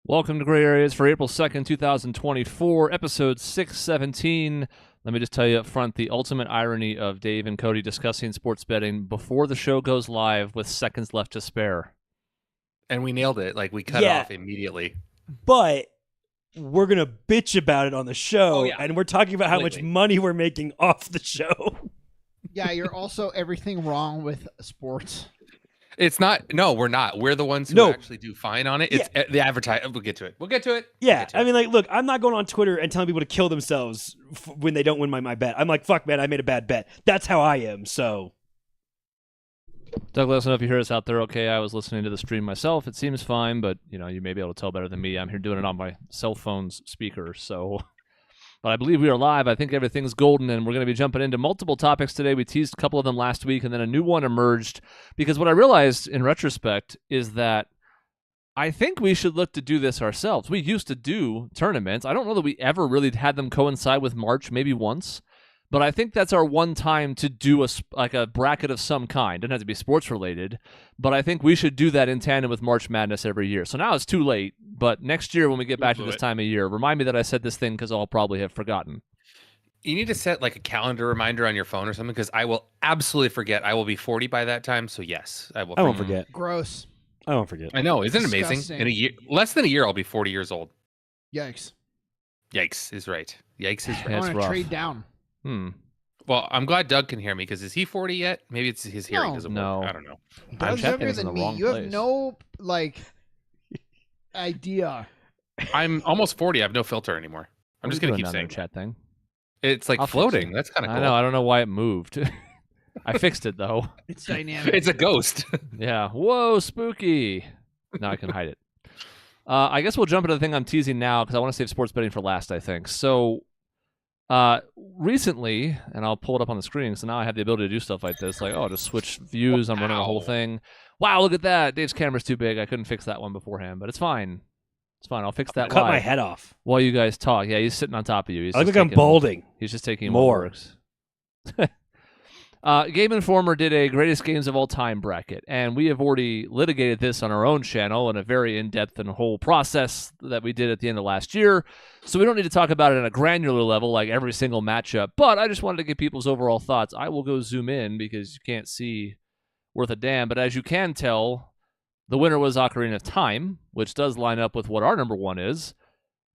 Welcome to Gray Areas for April 2nd, 2024, episode 617. Let me just tell you up front the ultimate irony of Dave and Cody discussing sports betting before the show goes live with seconds left to spare. And we nailed it. Like, we cut it off immediately. But we're going to bitch about it on the show, and we're talking about how much money we're making off the show. Yeah, you're also everything wrong with sports. It's not. No, we're not. We're the ones who actually do fine on it. It's the advertise. We'll get to it. Yeah, I mean, like, look, I'm not going on Twitter and telling people to kill themselves when they don't win my bet. I'm like, fuck, man, I made a bad bet. That's how I am, so. Doug, let us know if you hear us out there. Okay, I was listening to the stream myself. It seems fine, but, you may be able to tell better than me. I'm here doing it on my cell phone's speaker, so... But I believe we are live. I think everything's golden, and we're going to be jumping into multiple topics today. We teased a couple of them last week, and then a new one emerged. Because what I realized in retrospect is that I think we should look to do this ourselves. We used to do tournaments. I don't know that we ever really had them coincide with March, maybe once. But I think that's our one time to do a bracket of some kind. Doesn't have to be sports related, but I think we should do that in tandem with March Madness every year. So now it's too late, but next year when we get back to this time of year, remind me that I said this thing because I'll probably have forgotten. You need to set like a calendar reminder on your phone or something because I will absolutely forget. I will be 40 by that time, so yes, I will. I won't forget. Gross. I won't forget. I know, isn't it amazing? Disgusting. In a year, less than a year, I'll be 40 years old. Yikes. Yikes is right. Yikes is I right. want to trade down. Well, I'm glad Doug can hear me because is he 40 yet? Maybe it's his hearing doesn't work. I don't know. Doug's younger than me. You have no idea. I'm almost 40. I have no filter anymore. I'm just gonna keep saying chat thing. It's like floating. That's kind of cool. I know. I don't know why it moved. I fixed it though. It's dynamic. It's a ghost. Yeah. Whoa, spooky. Now I can hide it. I guess we'll jump into the thing I'm teasing now because I want to save sports betting for last, I think. So recently, and I'll pull it up on the screen, so now I have the ability to do stuff like this. Like, just switch views. I'm running a whole thing. Wow, look at that. Dave's camera's too big. I couldn't fix that one beforehand, but it's fine. It's fine. I'll fix that Cut live my head off. while you guys talk. Yeah, he's sitting on top of you. He's I look like I'm balding. He's just taking more. Game Informer did a greatest games of all time bracket, and we have already litigated this on our own channel in a very in-depth and whole process that we did at the end of last year. So we don't need to talk about it on a granular level like every single matchup, but I just wanted to get people's overall thoughts. I will go zoom in because you can't see worth a damn, but as you can tell, the winner was Ocarina of Time, which does line up with what our number one is,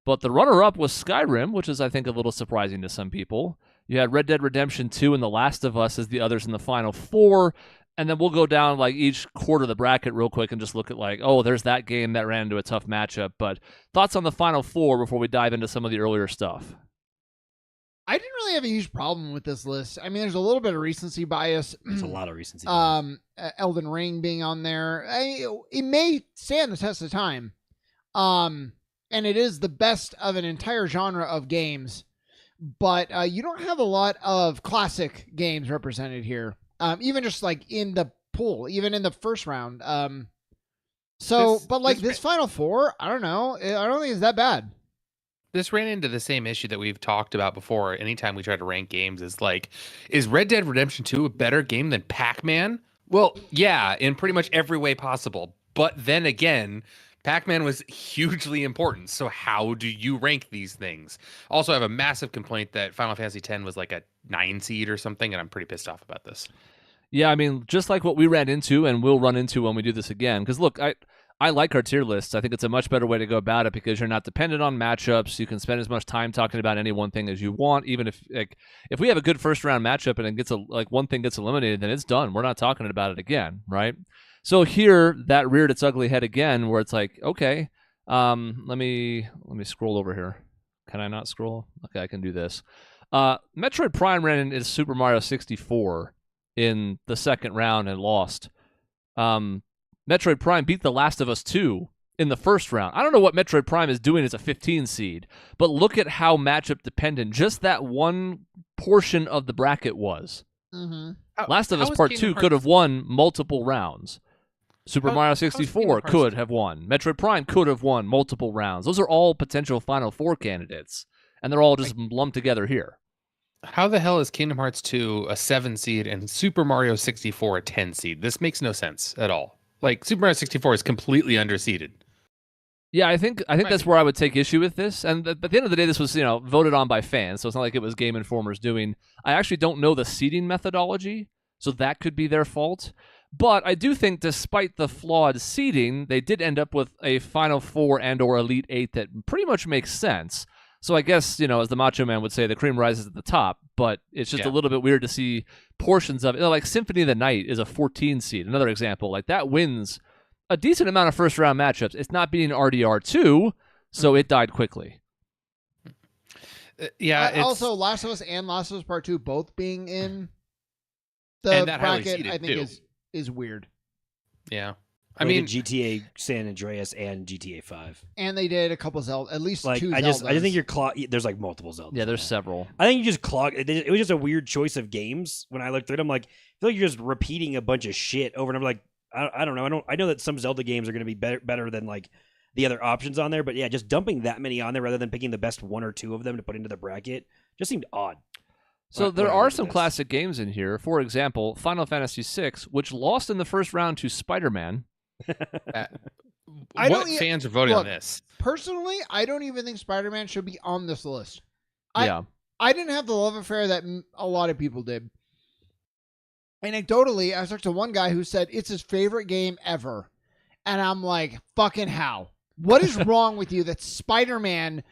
but the runner-up was Skyrim, which is, I think, a little surprising to some people. You had Red Dead Redemption 2 and The Last of Us as the others in the final four, and then we'll go down like each quarter of the bracket real quick and just look at like, there's that game that ran into a tough matchup. But thoughts on the final four before we dive into some of the earlier stuff? I didn't really have a huge problem with this list. I mean, there's a little bit of recency bias. There's a lot of recency. Elden Ring being on there, it may stand the test of time. And it is the best of an entire genre of games. But you don't have a lot of classic games represented here, even just like in the pool, even in the first round. This final four, I don't know. I don't think it's that bad. This ran into the same issue that we've talked about before. Anytime we try to rank games, is Red Dead Redemption 2 a better game than Pac-Man? Well, yeah, in pretty much every way possible. But then again, Pac-Man was hugely important, so how do you rank these things? Also, I have a massive complaint that Final Fantasy X was like a 9 seed or something, and I'm pretty pissed off about this. Yeah, I mean, just like what we ran into and we'll run into when we do this again. Because look, I like our tier lists. I think it's a much better way to go about it because you're not dependent on matchups. You can spend as much time talking about any one thing as you want. Even if we have a good first round matchup and it gets one thing gets eliminated, then it's done. We're not talking about it again, right? So here, that reared its ugly head again, where it's like, okay, let me scroll over here. Can I not scroll? Okay, I can do this. Metroid Prime ran into Super Mario 64 in the second round and lost. Metroid Prime beat The Last of Us 2 in the first round. I don't know what Metroid Prime is doing as a 15 seed, but look at how matchup dependent just that one portion of the bracket was. Mm-hmm. Last of Us Part 2 could have won multiple rounds. Super Mario 64 could have won. Metroid Prime could have won multiple rounds. Those are all potential Final Four candidates, and they're all just lumped together here. How the hell is Kingdom Hearts 2 a 7 seed and Super Mario 64 a 10 seed? This makes no sense at all. Like, Super Mario 64 is completely underseeded. Yeah, I think that's where I would take issue with this. And at the end of the day, this was voted on by fans, so it's not like it was Game Informer's doing. I actually don't know the seeding methodology, so that could be their fault. But I do think, despite the flawed seeding, they did end up with a Final Four and/or Elite Eight that pretty much makes sense. So I guess, as the Macho Man would say, the cream rises at the top. But it's just a little bit weird to see portions of it. Like Symphony of the Night is a 14 seed. Another example, like that wins a decent amount of first-round matchups. It's not beating RDR2, so it died quickly. Also, Last of Us and Last of Us Part 2 both being in the bracket, I think is weird. Yeah. I mean, GTA San Andreas and GTA 5. And they did a couple Zelda, at least two Zeldas. I just think you're there's like multiple Zeldas. Yeah, there's several. I think you just clog. It was just a weird choice of games. When I looked through it, I'm like, I feel like you're just repeating a bunch of shit over and over. Like, I don't know. I know that some Zelda games are going to be better than like the other options on there, but yeah, just dumping that many on there rather than picking the best one or two of them to put into the bracket just seemed odd. So there are some classic games in here. For example, Final Fantasy VI, which lost in the first round to Spider-Man. What fans are voting on this? Personally, I don't even think Spider-Man should be on this list. I didn't have the love affair that a lot of people did. Anecdotally, I talked to one guy who said it's his favorite game ever. And I'm like, fucking how? What is wrong with you that Spider-Man,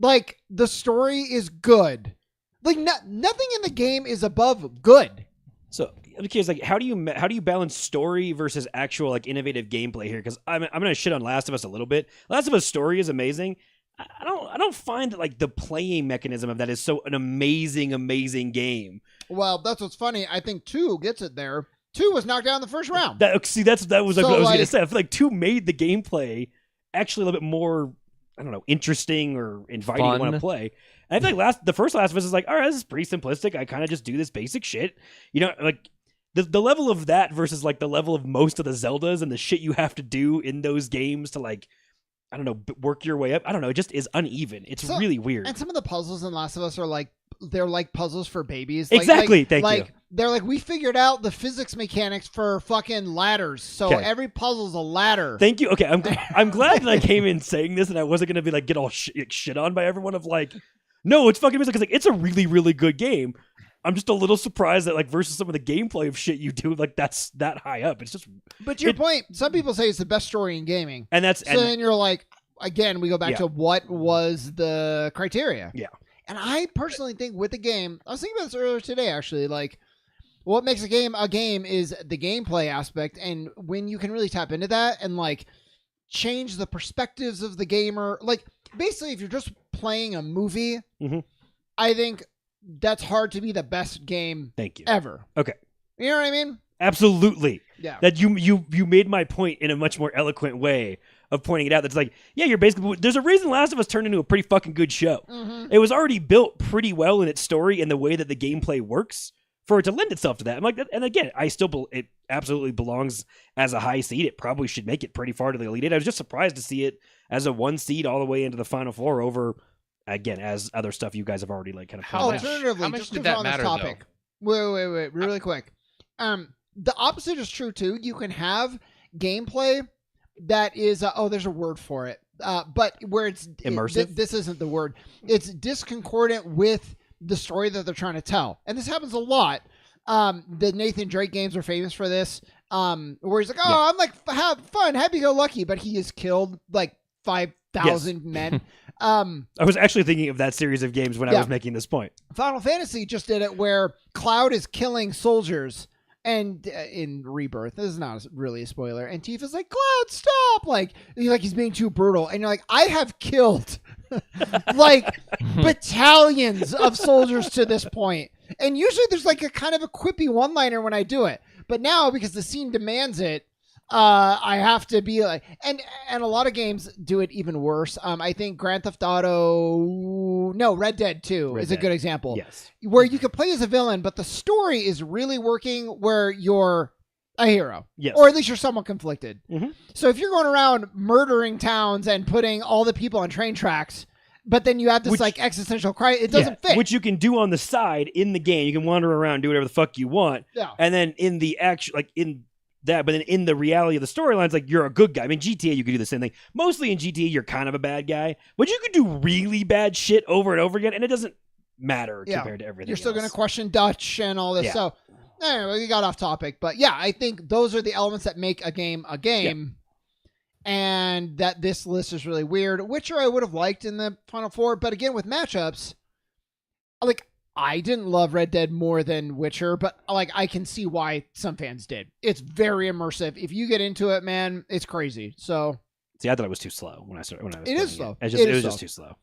like, the story is good? Like, nothing in the game is above good. So I'm curious, like, how do you balance story versus actual like innovative gameplay here? Because I'm gonna shit on Last of Us a little bit. Last of Us story is amazing. I don't find that like the playing mechanism of that is so an amazing game. Well, that's what's funny. I think 2 gets it there. 2 was knocked down in the first round. That was what I was gonna say. I feel like 2 made the gameplay actually a little bit more, I don't know, interesting or inviting to want to play. And I feel like the first Last of Us is like, all right, this is pretty simplistic. I kind of just do this basic shit. Like the level of that versus like the level of most of the Zeldas and the shit you have to do in those games to like, I don't know, work your way up. I don't know. It just is uneven. It's really weird. And some of the puzzles in Last of Us are like, they're like puzzles for babies. Exactly. Thank you. They're like, we figured out the physics mechanics for fucking ladders. So every puzzle's a ladder. Thank you. Okay. I'm glad that I came in saying this and I wasn't going to be like, get all shit on by everyone of like, no, it's fucking amazing because like, it's a really, really good game. I'm just a little surprised that like versus some of the gameplay of shit you do, like that's that high up. It's just. But to your point, some people say it's the best story in gaming, and then you're like, again, we go back to what was the criteria. Yeah. And I personally think with the game, I was thinking about this earlier today, actually, like what makes a game is the gameplay aspect, and when you can really tap into that and like change the perspectives of the gamer, like basically if you're just playing a movie, I think that's hard to be the best game ever. Okay. You know what I mean? Absolutely. Yeah. That you made my point in a much more eloquent way of pointing it out. That's like, yeah, you're basically, there's a reason Last of Us turned into a pretty fucking good show. It was already built pretty well in its story and the way that the gameplay works for it to lend itself to that. I'm like, and again, it absolutely belongs as a high seed. It probably should make it pretty far to the Elite Eight. I was just surprised to see it as a 1 seed all the way into the Final Four over, again, as other stuff you guys have already like kind of. Alternatively, how much just did that matter? Topic. Wait, really quick. The opposite is true too. You can have gameplay that is there's a word for it, but where it's immersive. This isn't the word. It's disconcordant with the story that they're trying to tell, and this happens a lot. The Nathan Drake games are famous for this, where he's like, I'm like have fun, happy-go-lucky, but he has killed like 5,000 men. I was actually thinking of that series of games when I was making this point. Final Fantasy just did it where Cloud is killing soldiers, and in Rebirth, this is not really a spoiler, and Tifa's like, Cloud, stop! Like he's being too brutal, and you're like, I have killed like battalions of soldiers to this point, and usually there's like a kind of a quippy one-liner when I do it, but now because the scene demands it, I have to be like, and a lot of games do it even worse. I think Red Dead 2 is a good example. Yes. Where you could play as a villain, but the story is really working where you're a hero. Yes. Or at least you're somewhat conflicted. So if you're going around murdering towns and putting all the people on train tracks, but then you have this like existential crisis, it doesn't fit. Which you can do on the side in the game. You can wander around, do whatever the fuck you want. Yeah. And then in the actual, like in that, but then in the reality of the storylines, like you're a good guy. I mean, GTA, you could do the same thing. Mostly in GTA, you're kind of a bad guy, but you could do really bad shit over and over again, and it doesn't matter compared to everything. You're still else. going to question Dutch and all this. Yeah. So anyway, we got off topic, but yeah, I think those are the elements that make a game a game. And that this list is really weird. Witcher I would have liked in the Final Four, but again with matchups, like I didn't love Red Dead more than Witcher, but like I can see why some fans did. It's very immersive. If you get into it, man, it's crazy. So see, I thought it was too slow when I started. When I was it is slow. It was just too slow.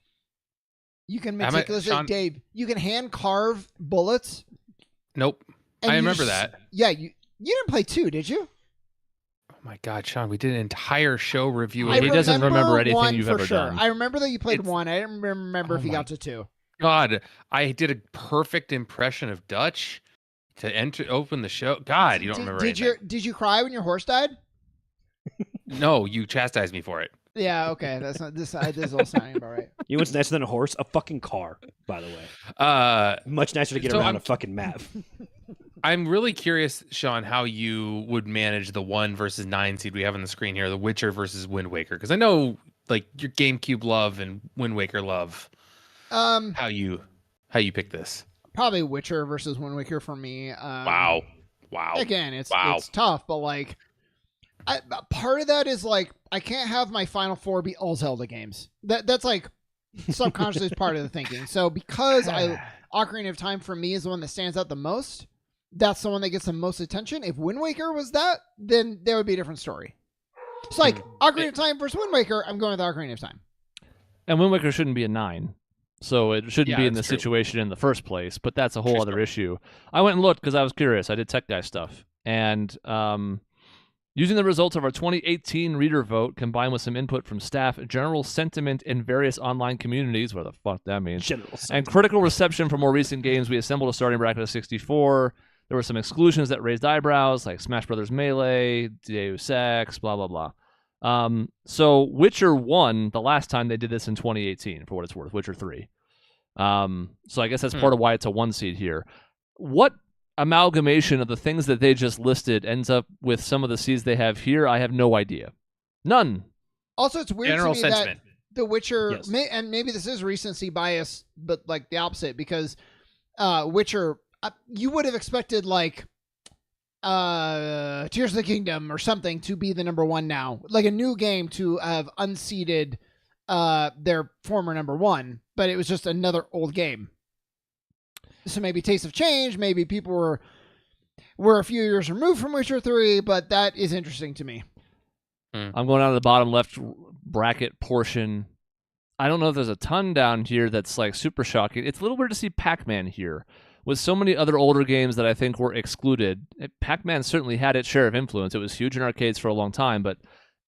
You can meticulously, Dave. You can hand carve bullets. Nope. I remember that. Yeah, you didn't play 2, did you? Oh my God, Sean, we did an entire show review. He doesn't remember anything you've ever sure. done. I remember that you played 1. I didn't remember if you got to 2. God, I did a perfect impression of Dutch to open the show. God, you don't remember anything. Did you cry when your horse died? No, you chastised me for it. Yeah, okay. That's not this is all sounding about right. You know what's nicer than a horse? A fucking car, by the way. Much nicer to get around a fucking map. I'm really curious, Sean, how you would manage the 1 versus 9 seed we have on the screen here, The Witcher versus Wind Waker, because I know like your GameCube love and Wind Waker love. How you pick this? Probably Witcher versus Wind Waker for me. Wow. Again, it's tough, but like, part of that is like I can't have my Final Four be all Zelda games. That's like subconsciously is part of the thinking. So because Ocarina of Time for me is the one that stands out the most. That's the one that gets the most attention. If Wind Waker was that, then there would be a different story. It's like Ocarina of Time versus Wind Waker. I'm going with Ocarina of Time. And Wind Waker shouldn't be a 9. So it shouldn't be in this true. situation in the first place, but that's a whole other issue. I went and looked because I was curious. I did tech guy stuff. And using the results of our 2018 reader vote combined with some input from staff, general sentiment in various online communities, what the fuck that means, and critical reception for more recent games, we assembled a starting bracket of 64. There were some exclusions that raised eyebrows, like Smash Brothers Melee, Deus Ex, blah, blah, blah. So Witcher won the last time they did this in 2018, for what it's worth, Witcher 3. So I guess that's part of why it's a 1 seed here. What amalgamation of the things that they just listed ends up with some of the seeds they have here? I have no idea. None. Also, it's weird General to me sentiment. that The Witcher, Yes. and maybe this is recency bias, but like the opposite, because Witcher, you would have expected like Tears of the Kingdom or something to be the number 1 now, like a new game to have unseated their former number 1, but it was just another old game. So maybe taste of change, maybe people were a few years removed from Witcher 3, but that is interesting to me. I'm going down to the bottom left bracket portion. I don't know if there's a ton down here that's like super shocking. It's a little weird to see Pac-Man here. With so many other older games that I think were excluded, Pac-Man certainly had its share of influence. It was huge in arcades for a long time, but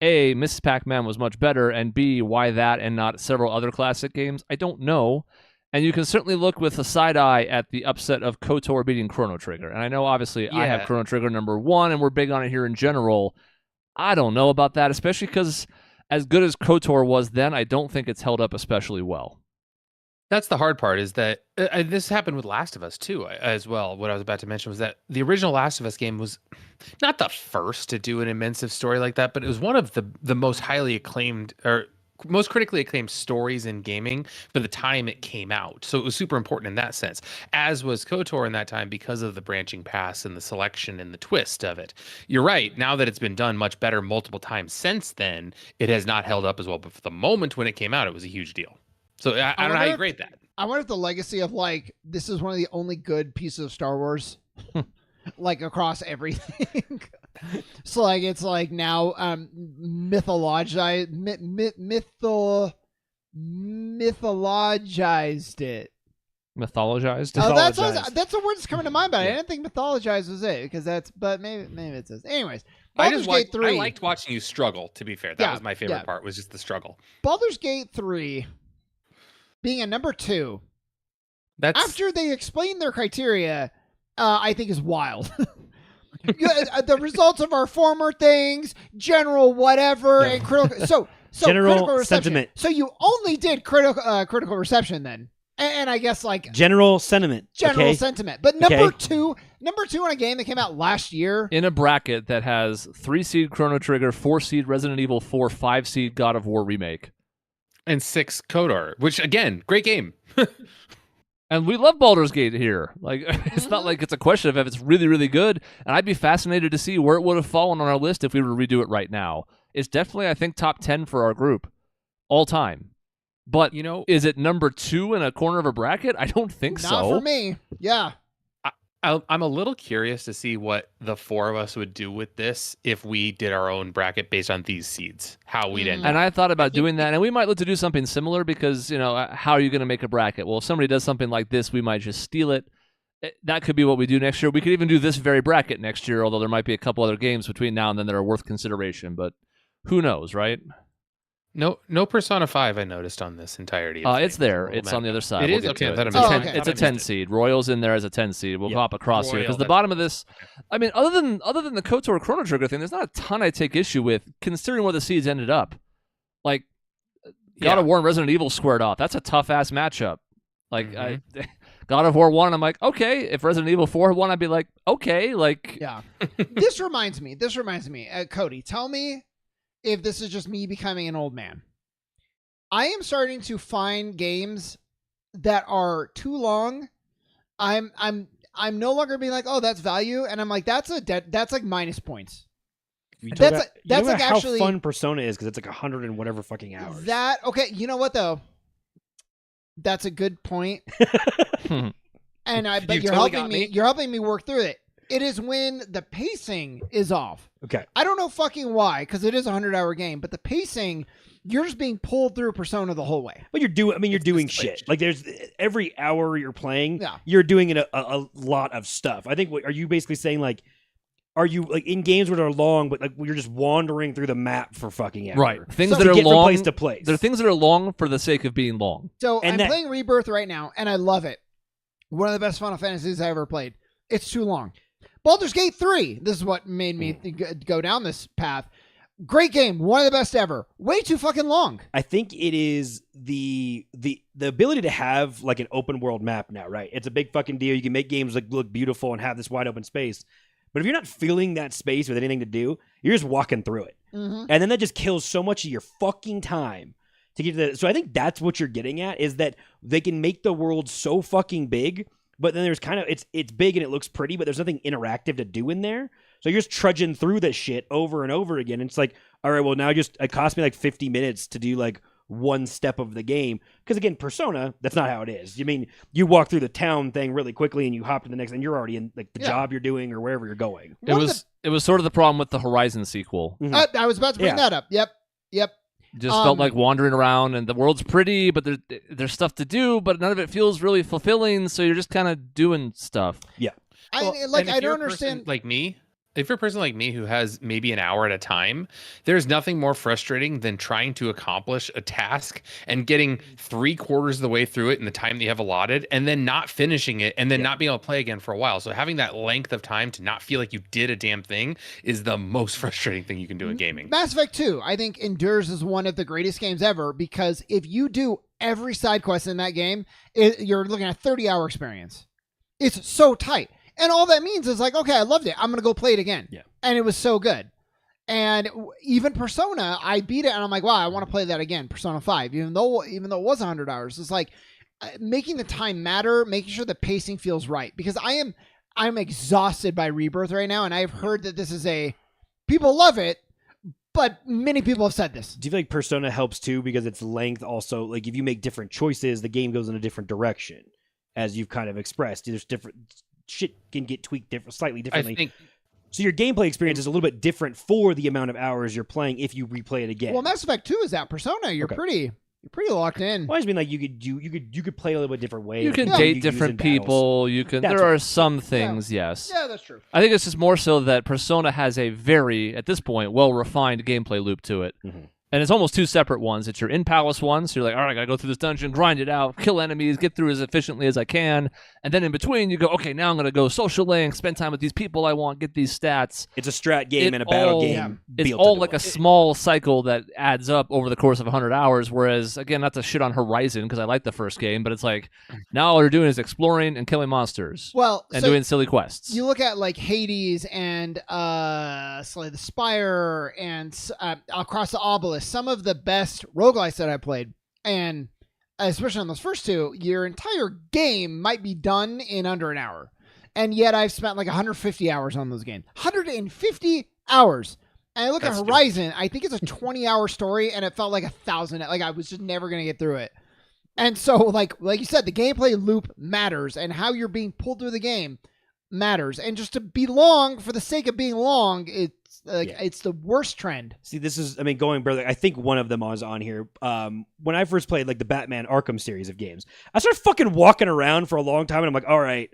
A, Mrs. Pac-Man was much better, and B, why that and not several other classic games? I don't know. And you can certainly look with a side eye at the upset of KOTOR beating Chrono Trigger. And I know, obviously, I have Chrono Trigger number 1, and we're big on it here in general. I don't know about that, especially because as good as KOTOR was then, I don't think it's held up especially well. That's the hard part, is that this happened with Last of Us too, as well. What I was about to mention was that the original Last of Us game was not the first to do an immensive story like that, but it was one of the most highly acclaimed or most critically acclaimed stories in gaming for the time it came out. So it was super important in that sense, as was KOTOR in that time because of the branching paths and the selection and the twist of it. You're right. Now that it's been done much better multiple times since then, it has not held up as well. But for the moment when it came out, it was a huge deal. So I don't know how you grade that. I wonder if the legacy of like, this is one of the only good pieces of Star Wars, like across everything. So like, it's like now mythologized it. Mythologized? Oh, that's the word that's coming to mind, but I didn't think mythologized was it, but maybe it says. Anyways, Baldur's Gate 3. I liked watching you struggle, to be fair. That was my favorite part, was just the struggle. Baldur's Gate 3 being a number 2. After they explain their criteria, I think is wild. The results of our former things, general whatever, and critical. So general critical reception. sentiment. So you only did critical reception then, and I guess like general sentiment. General sentiment. But number two in a game that came out last year. In a bracket that has 3-seed Chrono Trigger, 4-seed Resident Evil 4, 5-seed God of War Remake. And 6 KOTOR, which again, great game. And we love Baldur's Gate here. Like, it's not like it's a question of if it's really, really good. And I'd be fascinated to see where it would have fallen on our list if we were to redo it right now. It's definitely, I think, top 10 for our group all time. But, is it number 2 in a corner of a bracket? I don't think so. Not for me. Yeah. I'm a little curious to see what the 4 of us would do with this if we did our own bracket based on these seeds, how we'd end up. And I thought about doing that, and we might look to do something similar because, how are you going to make a bracket? Well, if somebody does something like this, we might just steal it. That could be what we do next year. We could even do this very bracket next year, although there might be a couple other games between now and then that are worth consideration, but who knows, right? No Persona 5 I noticed on this entirety. It's there. It's on the other side. It is? We'll Okay, get I to thought It's a 10 seed. Royal's in there as a 10 seed. We'll hop across here because the bottom of this, I mean, other than the KOTOR Chrono Trigger thing, there's not a ton I take issue with considering where the seeds ended up. Like God of War and Resident Evil squared off. That's a tough ass matchup. Like God of War 1, I'm like, okay. If Resident Evil 4 won, I'd be like, okay. Like, yeah. This reminds me. Cody, tell me if this is just me becoming an old man. I am starting to find games that are too long. I'm no longer being like, oh, that's value, and I'm like, that's like minus points. That's like how actually fun Persona is because it's like 100 and whatever fucking hours. Okay, you know what though? That's a good point. But you're helping me. You're helping me work through it. It is when the pacing is off. Okay. I don't know fucking why, because it is a 100-hour game, but the pacing, you're just being pulled through Persona the whole way. But you're doing shit. Like there's every hour you're playing, yeah. You're doing a lot of stuff. I think. Are you basically saying like, are you like in games that are long, but like you're just wandering through the map for fucking hours? Right. Things that are long. From place to place. There are things that are long for the sake of being long. So I'm playing Rebirth right now, and I love it. One of the best Final Fantasies I ever played. It's too long. Baldur's Gate 3. This is what made me go down this path. Great game. One of the best ever. Way too fucking long. I think it is the ability to have like an open world map now, right? It's a big fucking deal. You can make games like look beautiful and have this wide open space. But if you're not filling that space with anything to do, you're just walking through it. Mm-hmm. And then that just kills so much of your fucking time to get to the... So I think that's what you're getting at, is that they can make the world so fucking big, but then there's kind of... It's big and it looks pretty, but there's nothing interactive to do in there. So you're just trudging through this shit over and over again. And it's like, all right, well, now it cost me like 50 minutes to do like one step of the game. Because again, Persona, that's not how it is. You mean, you walk through the town thing really quickly and you hop to the next, and you're already in like the job you're doing or wherever you're going. It was sort of the problem with the Horizon sequel. Mm-hmm. I was about to bring that up. Yep. Just felt like wandering around, and the world's pretty, but there's stuff to do, but none of it feels really fulfilling. So you're just kind of doing stuff. Yeah. I don't understand. Like me, if you're a person like me who has maybe an hour at a time, there's nothing more frustrating than trying to accomplish a task and getting 3/4 of the way through it in the time that you have allotted, and then not finishing it, and then not being able to play again for a while. So having that length of time to not feel like you did a damn thing is the most frustrating thing you can do in gaming. Mass Effect 2, I think, endures as one of the greatest games ever, because if you do every side quest in that game, you're looking at a 30-hour experience. It's so tight. And all that means is like, okay, I loved it. I'm going to go play it again. Yeah. And it was so good. And even Persona, I beat it and I'm like, wow, I want to play that again. Persona 5, even though it was 100 hours. It's like making the time matter, making sure the pacing feels right. Because I'm exhausted by Rebirth right now. And I've heard that this is people love it, but many people have said this. Do you feel like Persona helps too? Because its length also, like if you make different choices, the game goes in a different direction, as you've kind of expressed. There's different... shit can get tweaked slightly differently. So your gameplay experience is a little bit different for the amount of hours you're playing if you replay it again. Well, Mass Effect 2 is that. Persona, you're pretty locked in. Well, I just mean like you could play a little bit different ways. You can date different people. There are some things, yes. Yeah, that's true. I think it's just more so that Persona has a very, at this point, well-refined gameplay loop to it. Mm-hmm. And it's almost two separate ones. It's your in-palace one, so you're like, all right, I got to go through this dungeon, grind it out, kill enemies, get through as efficiently as I can. And then in between, you go, okay, now I'm going to go social link, spend time with these people I want, get these stats. It's a strat game and a battle game. It's all like a small cycle that adds up over the course of 100 hours, whereas, again, not to shit on Horizon, because I like the first game, but it's like, now all you're doing is exploring and killing monsters. Well, and so doing silly quests. You look at like Hades and Slay the Spire and Across the Obelisk, some of the best roguelites that I played, and especially on those first two, your entire game might be done in under an hour, and yet I've spent like 150 hours on those games. 150 hours. And I look at Horizon, I think it's a 20-hour story, and it felt like 1,000. Like I was just never gonna get through it. And so, like you said, the gameplay loop matters, and how you're being pulled through the game matters. And just to be long for the sake of being long, it's the worst trend. See, this is, I mean, going brother, I think one of them was on here. When I first played like the Batman Arkham series of games, I started fucking walking around for a long time, and I'm like, all right,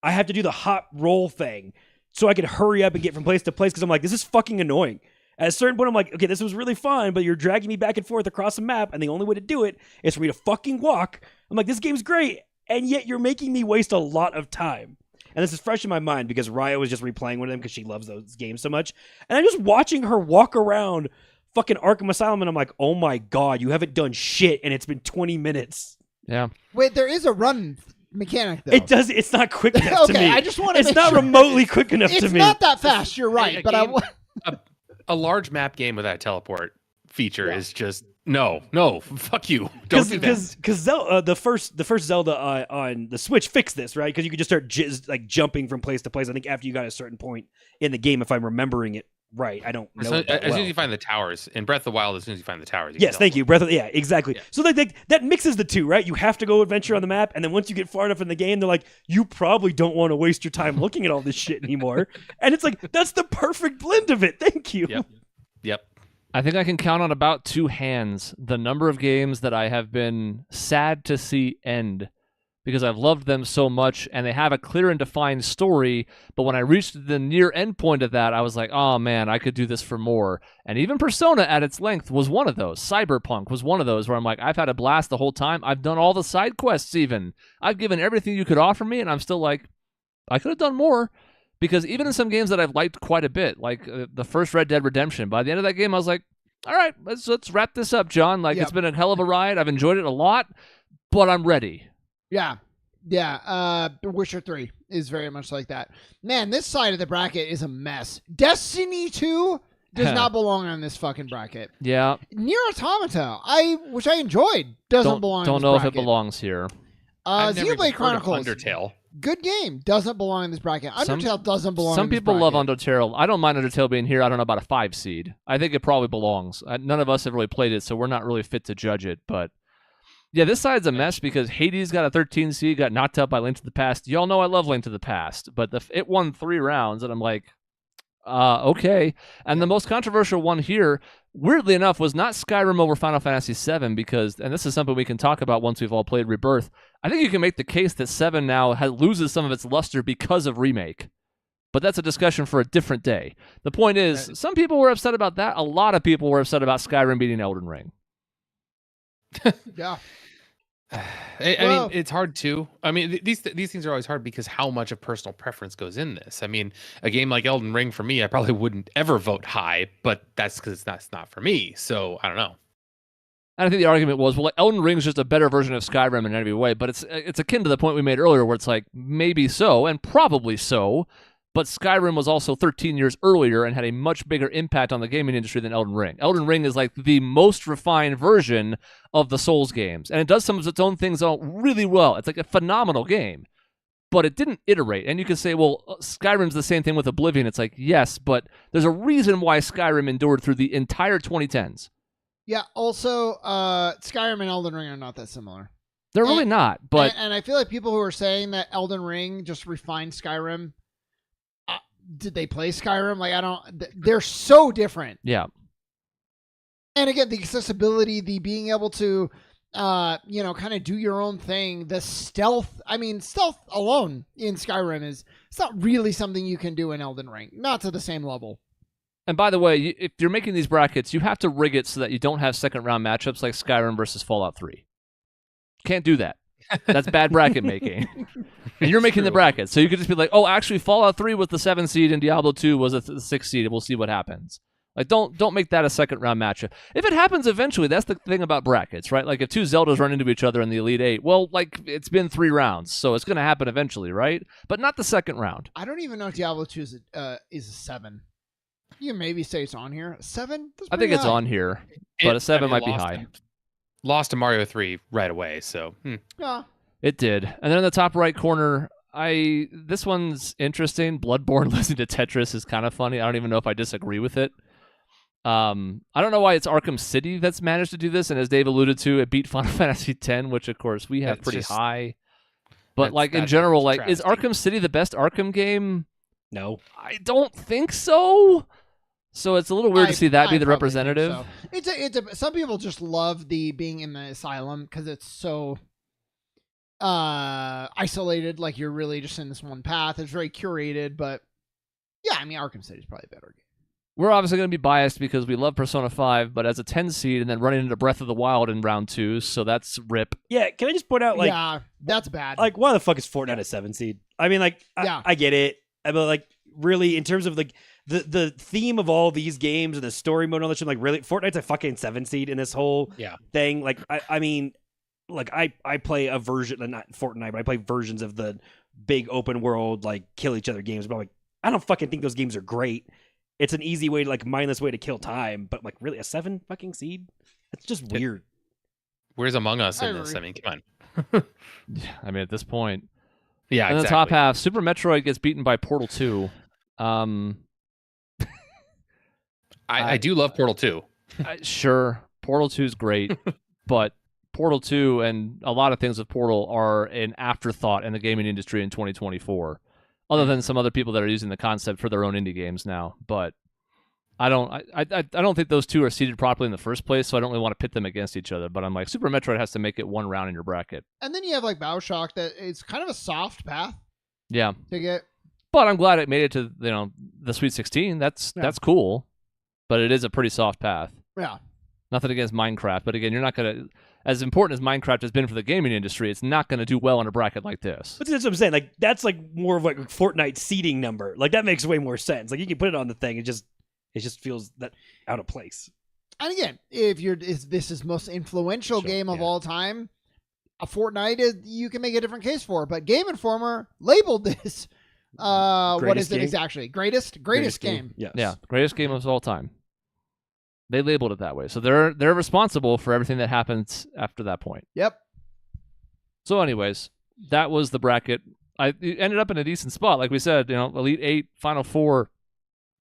I have to do the hot roll thing so I can hurry up and get from place to place, because I'm like, this is fucking annoying. At a certain point, I'm like, okay, this was really fun, but you're dragging me back and forth across the map, and the only way to do it is for me to fucking walk. I'm like, this game's great, and yet you're making me waste a lot of time. And this is fresh in my mind because Raya was just replaying one of them because she loves those games so much. And I'm just watching her walk around fucking Arkham Asylum, and I'm like, oh my God, you haven't done shit, and it's been 20 minutes. Yeah. Wait, there is a run mechanic, though. It's not quick enough to me. I just want to It's not remotely quick enough to me. It's not that fast, you're right. A large map game with that teleport feature is just no, fuck you. Don't do that. Because the first Zelda on the Switch fixed this, right? Because you could just start jumping from place to place. I think after you got a certain point in the game, if I'm remembering it right. I don't know. As soon as you find the towers in Breath of the Wild, as soon as you find the towers. Yes, thank you. Yeah, exactly. Yeah. So that mixes the two, right? You have to go adventure on the map, and then once you get far enough in the game, they're like, you probably don't want to waste your time looking at all this shit anymore. And it's like, that's the perfect blend of it. Thank you. Yep. I think I can count on about two hands the number of games that I have been sad to see end because I've loved them so much and they have a clear and defined story, but when I reached the near end point of that, I was like, oh man, I could do this for more. And even Persona at its length was one of those. Cyberpunk was one of those where I'm like, I've had a blast the whole time. I've done all the side quests even. I've given everything you could offer me, and I'm still like, I could have done more. Because even in some games that I've liked quite a bit, like the first Red Dead Redemption, by the end of that game, I was like, all right, let's wrap this up, John. Like, It's been a hell of a ride. I've enjoyed it a lot, but I'm ready. Yeah. Witcher 3 is very much like that. Man, this side of the bracket is a mess. Destiny 2 does not belong on this fucking bracket. Yeah. Nier Automata, which I enjoyed, doesn't belong on this bracket. Don't know if it belongs here. Xenoblade Chronicles. Undertale. Good game. Doesn't belong in this bracket. Undertale doesn't belong in this bracket. Some people love Undertale. I don't mind Undertale being here. I don't know about a 5 seed. I think it probably belongs. None of us have really played it, so we're not really fit to judge it. But yeah, this side's a mess because Hades got a 13 seed, got knocked out by Link to the Past. Y'all know I love Link to the Past, but it won 3 rounds, and I'm like, okay. And the most controversial one here, weirdly enough, was not Skyrim over Final Fantasy VII because, and this is something we can talk about once we've all played Rebirth, I think you can make the case that 7 now loses some of its luster because of Remake. But that's a discussion for a different day. The point is, some people were upset about that. A lot of people were upset about Skyrim beating Elden Ring. Yeah. I mean, it's hard too. I mean, these things are always hard because how much of personal preference goes in this. I mean, a game like Elden Ring for me, I probably wouldn't ever vote high, but that's because that's not for me. So I don't know. And I think the argument was, well, Elden Ring's just a better version of Skyrim in every way, but it's akin to the point we made earlier where it's like, maybe so, and probably so, but Skyrim was also 13 years earlier and had a much bigger impact on the gaming industry than Elden Ring. Elden Ring is like the most refined version of the Souls games, and it does some of its own things really well. It's like a phenomenal game, but it didn't iterate. And you can say, well, Skyrim's the same thing with Oblivion. It's like, yes, but there's a reason why Skyrim endured through the entire 2010s. Yeah, also, Skyrim and Elden Ring are not that similar. They're really not, but... And I feel like people who are saying that Elden Ring just refined Skyrim, did they play Skyrim? Like, they're so different. Yeah. And again, the accessibility, the being able to, kind of do your own thing, the stealth. I mean, stealth alone in Skyrim it's not really something you can do in Elden Ring. Not to the same level. And by the way, if you're making these brackets, you have to rig it so that you don't have second round matchups like Skyrim versus Fallout 3. Can't do that. That's bad bracket making. And you're making the bracket, so you could just be like, oh, actually, Fallout 3 was the 7th seed and Diablo 2 was the 6th seed, and we'll see what happens. Like, don't make that a second round matchup. If it happens eventually, that's the thing about brackets, right? Like, if two Zeldas run into each other in the Elite Eight, well, like, it's been 3 rounds, so it's going to happen eventually, right? But not the second round. I don't even know if Diablo 2 is a 7. You can maybe say it's on here. 7? I think it's on here, but a 7 might be high. Lost to Mario 3 right away, so. Yeah. It did. And then in the top right corner, this one's interesting. Bloodborne losing to Tetris is kind of funny. I don't even know if I disagree with it. I don't know why it's Arkham City that's managed to do this, and as Dave alluded to, it beat Final Fantasy X, which of course we have pretty high. But like in general, like is Arkham City the best Arkham game? No, I don't think so. So it's a little weird to see that be the representative. So. It's some people just love the being in the asylum because it's so isolated. Like you're really just in this one path. It's very curated, but yeah, I mean Arkham City is probably a better game. We're obviously going to be biased because we love Persona 5, but as a 10 seed and then running into Breath of the Wild in round 2, so that's rip. Yeah, can I just point out, like... Yeah, that's bad. Like, why the fuck is Fortnite a 7 seed? I mean, like, I get it. But, like, really, in terms of, like, the theme of all these games and the story mode and all that shit, like, really, Fortnite's a fucking 7 seed in this whole thing. Like, I mean, like, I play a version, not Fortnite, but I play versions of the big open world, like, kill each other games. But, like, I don't fucking think those games are great. It's an easy way to, like, mindless way to kill time, but, like, really, a 7 fucking seed? That's just weird. Where's Among Us in this? I mean, come on. I mean, at this point. Yeah, in the top half, Super Metroid gets beaten by Portal 2. I do love Portal 2. Sure, Portal 2 is great, but Portal 2 and a lot of things with Portal are an afterthought in the gaming industry in 2024. Other than some other people that are using the concept for their own indie games now, but I don't think those two are seated properly in the first place, so I don't really want to pit them against each other. But I'm like, Super Metroid has to make it one round in your bracket. And then you have like BioShock that it's kind of a soft path. Yeah, to get. But I'm glad it made it to the Sweet 16. That's cool, but it is a pretty soft path. Yeah. Nothing against Minecraft, but again, you're not gonna. As important as Minecraft has been for the gaming industry, it's not going to do well in a bracket like this. But that's what I'm saying. Like that's like more of like a Fortnite seeding number. Like that makes way more sense. Like you can put it on the thing. It just feels that out of place. And again, if this is most influential game of all time, a Fortnite is you can make a different case for. But Game Informer labeled this. What is it exactly? Greatest game. Yes. Yeah, greatest game of all time. They labeled it that way. So they're responsible for everything that happens after that point. Yep. So anyways, that was the bracket. I ended up in a decent spot. Like we said, Elite 8, Final 4,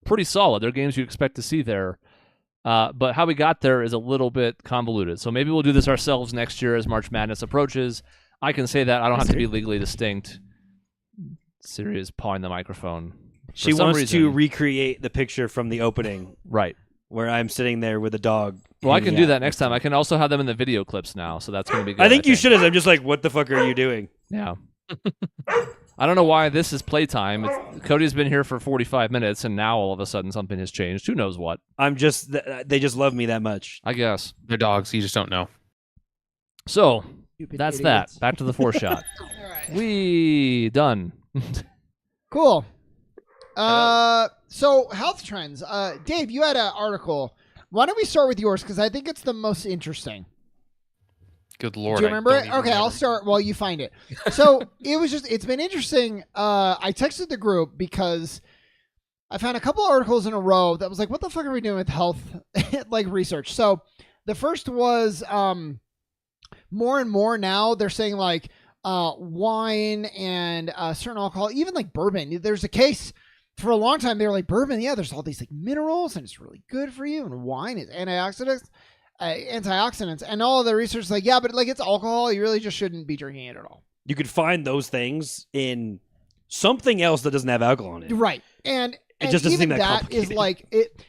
pretty solid. They're games you expect to see there. But how we got there is a little bit convoluted. So maybe we'll do this ourselves next year as March Madness approaches. I can say that. I don't have to be legally distinct. Siri is pawing the microphone. She wants to recreate the picture from the opening. Right. Where I'm sitting there with a dog. Well, I can do that next time. I can also have them in the video clips now, so that's going to be good. I think you should have. I'm just like, what the fuck are you doing? Yeah. I don't know why this is playtime. Cody's been here for 45 minutes, and now all of a sudden something has changed. Who knows what? They just love me that much. I guess. They're dogs. You just don't know. So, that's that. Back to the 4-shot. All right. We done. Cool. So health trends. Dave, you had an article. Why don't we start with yours? Because I think it's the most interesting. Good Lord. Do you remember it? Okay, I'll start while you find it. So it's been interesting. I texted the group because I found a couple articles in a row that was like, what the fuck are we doing with health like research? So the first was more and more now they're saying like wine and certain alcohol, even like bourbon. There's a case. For a long time, they were like, bourbon, there's all these like minerals and it's really good for you. And wine is antioxidants, and all of the research is like, yeah, but like it's alcohol. You really just shouldn't be drinking it at all. You could find those things in something else that doesn't have alcohol in it. Right. And it just doesn't even seem that that complicated. is like it.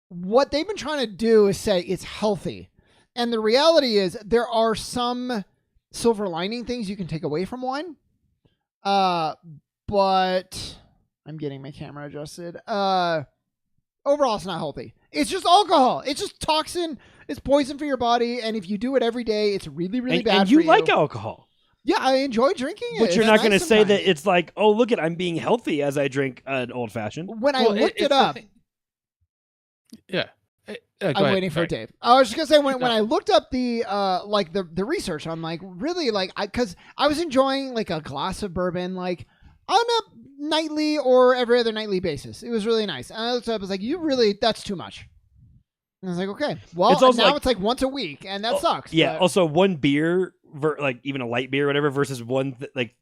What they've been trying to do is say it's healthy. And the reality is there are some silver lining things you can take away from wine. But I'm getting my camera adjusted. Overall, it's not healthy. It's just alcohol. It's just toxin. It's poison for your body. And if you do it every day, it's really, really bad and for you you. like alcohol. Yeah, I enjoy drinking it. But you're It's not nice going to say sometimes. that it's like, oh, look I'm being healthy as I drink an old fashioned. When I looked it up, Yeah. I'm waiting for Dave. I was just gonna say when I looked up the the research, I'm like really because I was enjoying like a glass of bourbon like on a nightly or every other nightly basis. It was really nice. And I looked up, I was like, that's too much. And I was like, okay, well It's also now like- it's like once a week, and that sucks. Yeah. but- Also, one beer, like even a light beer or whatever, versus one like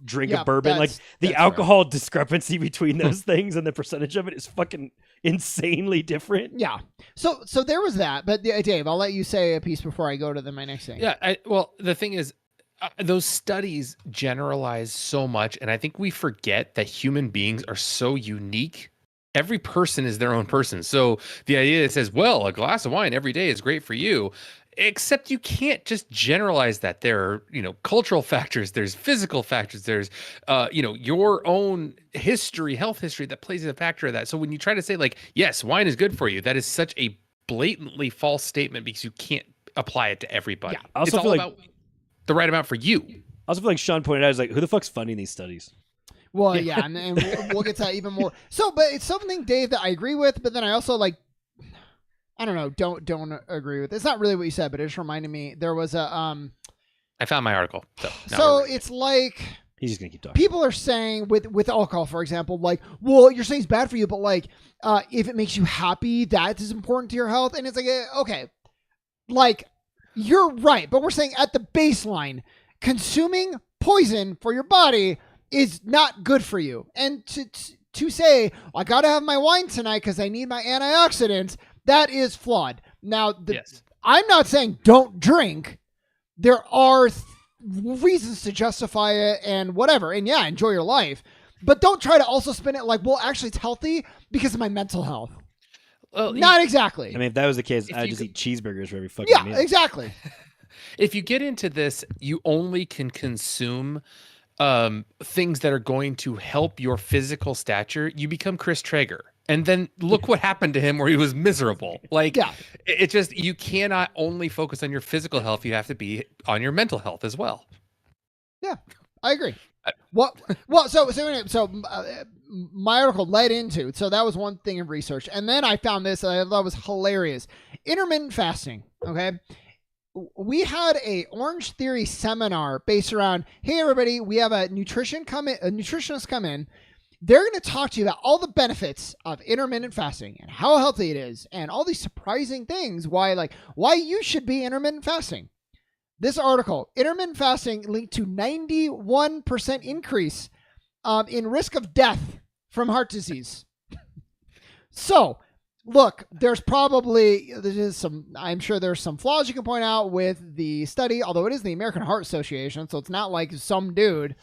drink Yeah, of bourbon. Like that's the fair. alcohol discrepancy between those things and the percentage of it is fucking insanely different. yeah. So there was that. But Dave, I'll let you say a piece before I go to my next thing. Yeah. Well, the thing is, those studies generalize so much, and I think we forget that human beings are so unique. Every person is their own person. So the idea that says, well, a glass of wine every day is great for you, except you can't just generalize that. There are, cultural factors, there's physical factors, there's, your own history, health history that plays a factor of that. So when you try to say like, yes, wine is good for you, that is such a blatantly false statement because you can't apply it to everybody. Yeah, I also it's feel all like- about the right amount for you. I also feel like Sean pointed out, is like, who the fuck's funding these studies? Well, yeah, and we'll get to that even more. So, but it's something, Dave, that I agree with, but then I also I don't know, don't agree with. It's not really what you said, but it just reminded me there was a I found my article. So it's like He's just gonna keep talking. people are saying with alcohol, for example, like, well, you're saying it's bad for you, but like, if it makes you happy, that is important to your health, and it's like, okay, like you're right, but we're saying at the baseline, consuming poison for your body is not good for you, and to say I gotta have my wine tonight because I need my antioxidants, that is flawed. Now, yes. I'm not saying don't drink. There are reasons to justify it and whatever. And yeah, enjoy your life. But don't try to also spin it like, well, actually it's healthy because of my mental health. Well, Not exactly. I mean, if that was the case, If I'd you just could- eat cheeseburgers for every fucking Yeah, meal. exactly. if you get into this, you only can consume things that are going to help your physical stature. You become Chris Traeger. And then look what happened to him where he was miserable. Like, Yeah. it just, you cannot only focus on your physical health. You have to be on your mental health as well. I agree. Well, so my article led into, so that was one thing of research. And then I found this, and I thought was hilarious. Intermittent fasting, okay? We had a Orange Theory seminar based around, hey, everybody, we have a nutritionist come in. They're going to talk to you about all the benefits of intermittent fasting and how healthy it is and all these surprising things why you should be intermittent fasting. This article, intermittent fasting linked to 91% increase in risk of death from heart disease. So, look, I'm sure there's some flaws you can point out with the study, although it is the American Heart Association, so it's not like some dude.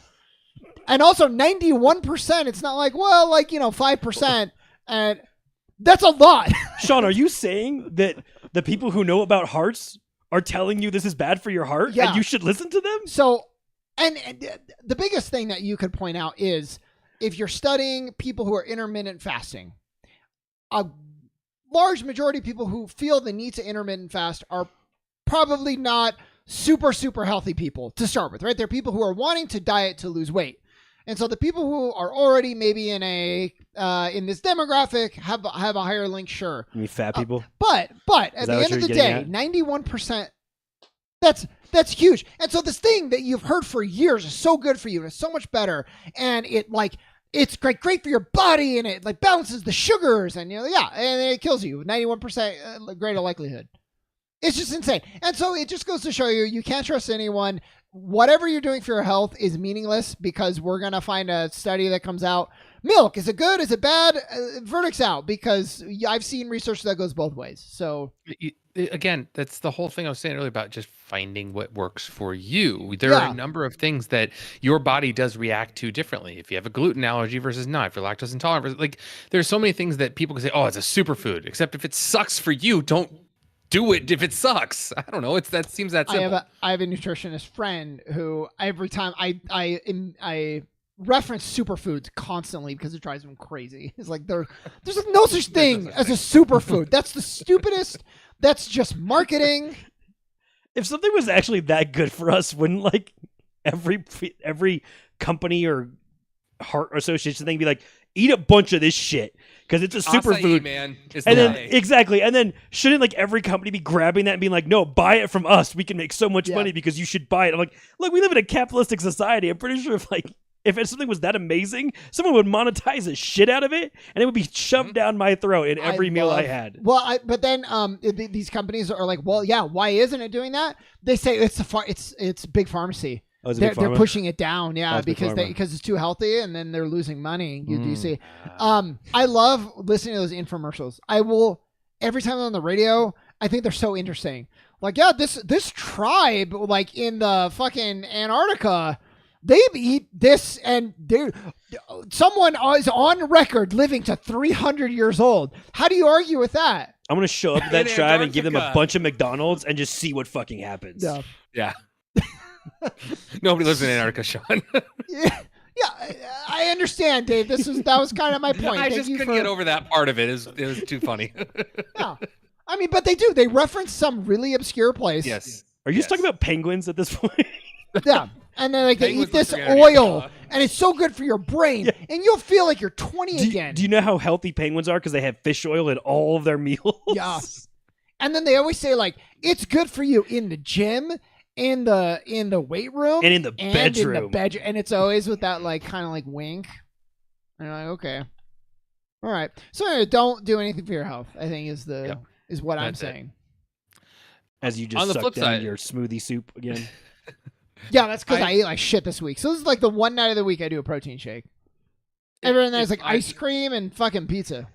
And also 91%, it's not like, 5%. And that's a lot. Sean, are you saying that the people who know about hearts are telling you this is bad for your heart Yeah. and you should listen to them? So, and the biggest thing that you could point out is if you're studying people who are intermittent fasting, a large majority of people who feel the need to intermittent fast are probably not super, super healthy people to start with, right? They're people who are wanting to diet to lose weight. And so the people who are already maybe in this demographic have a higher link, sure. You mean fat people? But at Is the that what end of you're the getting day, at? 91%, that's huge. And so this thing that you've heard for years is so good for you and it's so much better. And it's great for your body and it balances the sugars and and it kills you. 91% greater likelihood. It's just insane. And so it just goes to show you can't trust anyone. Whatever you're doing for your health is meaningless because we're going to find a study that comes out. Milk, is it good? Is it bad? Verdict's out because I've seen research that goes both ways. So Again, that's the whole thing I was saying earlier about just finding what works for you. There are a number of things that your body does react to differently. If you have a gluten allergy versus not, if you're lactose intolerant, there's so many things that people can say, oh, it's a superfood. Except if it sucks for you, don't do it if it sucks. I don't know. That seems that simple. I have a nutritionist friend who every time I reference superfoods constantly because it drives them crazy. It's like there's no such thing as a superfood. That's the stupidest. That's just marketing. If something was actually that good for us, wouldn't like every company or heart association thing be like, eat a bunch of this shit because it's a superfood, man. And then exactly, and then shouldn't like every company be grabbing that and being like, no, buy it from us. We can make so much money because you should buy it. I'm like, look, we live in a capitalistic society. I'm pretty sure if something was that amazing, someone would monetize the shit out of it, and it would be shoved down my throat in every meal I had. Well, but then these companies are like, well, yeah, why isn't it doing that? They say it's big pharmacy. Oh, they're pushing it down, because it's too healthy, and then they're losing money. You see, I love listening to those infomercials. I will every time I'm on the radio. I think they're so interesting. Like, yeah, this tribe, like in the fucking Antarctica, they eat this, and someone is on record living to 300 years old. How do you argue with that? I'm gonna show up to that tribe and give them a bunch of McDonald's and just see what fucking happens. Yeah. Nobody lives in Antarctica, Sean. Yeah, I understand, Dave. That was kind of my point. I just couldn't get over that part of it. It was too funny. Yeah, I mean, but they do. They reference some really obscure place. Yes. Are you just talking about penguins at this point? Yeah. And then they eat this oil, and it's so good for your brain, and you'll feel like you're 20 again. Do you know how healthy penguins are? Because they have fish oil in all of their meals. Yeah. And then they always say, like, it's good for you in the gym, in the weight room, and in the bedroom. And it's always with that, like, kind of like wink. And you're like, okay. All right. So anyway, don't do anything for your health, I think is what I'm saying. As you just suck down your smoothie soup again. Yeah, that's because I ate like shit this week. So this is like the one night of the week I do a protein shake. Everyone there's like ice cream and fucking pizza.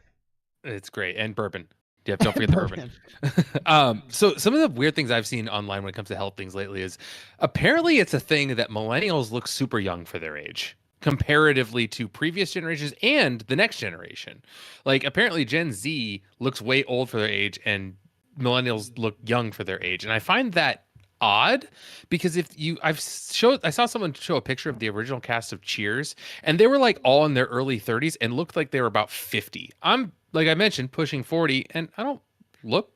It's great. And bourbon. Yeah, don't forget the bourbon. So some of the weird things I've seen online when it comes to health things lately is apparently it's a thing that millennials look super young for their age comparatively to previous generations and the next generation. Like apparently Gen Z looks way old for their age and millennials look young for their age. And I find that odd because I saw someone show a picture of the original cast of Cheers and they were like all in their early 30s and looked like they were about 50. I'm like I mentioned pushing 40 and I don't look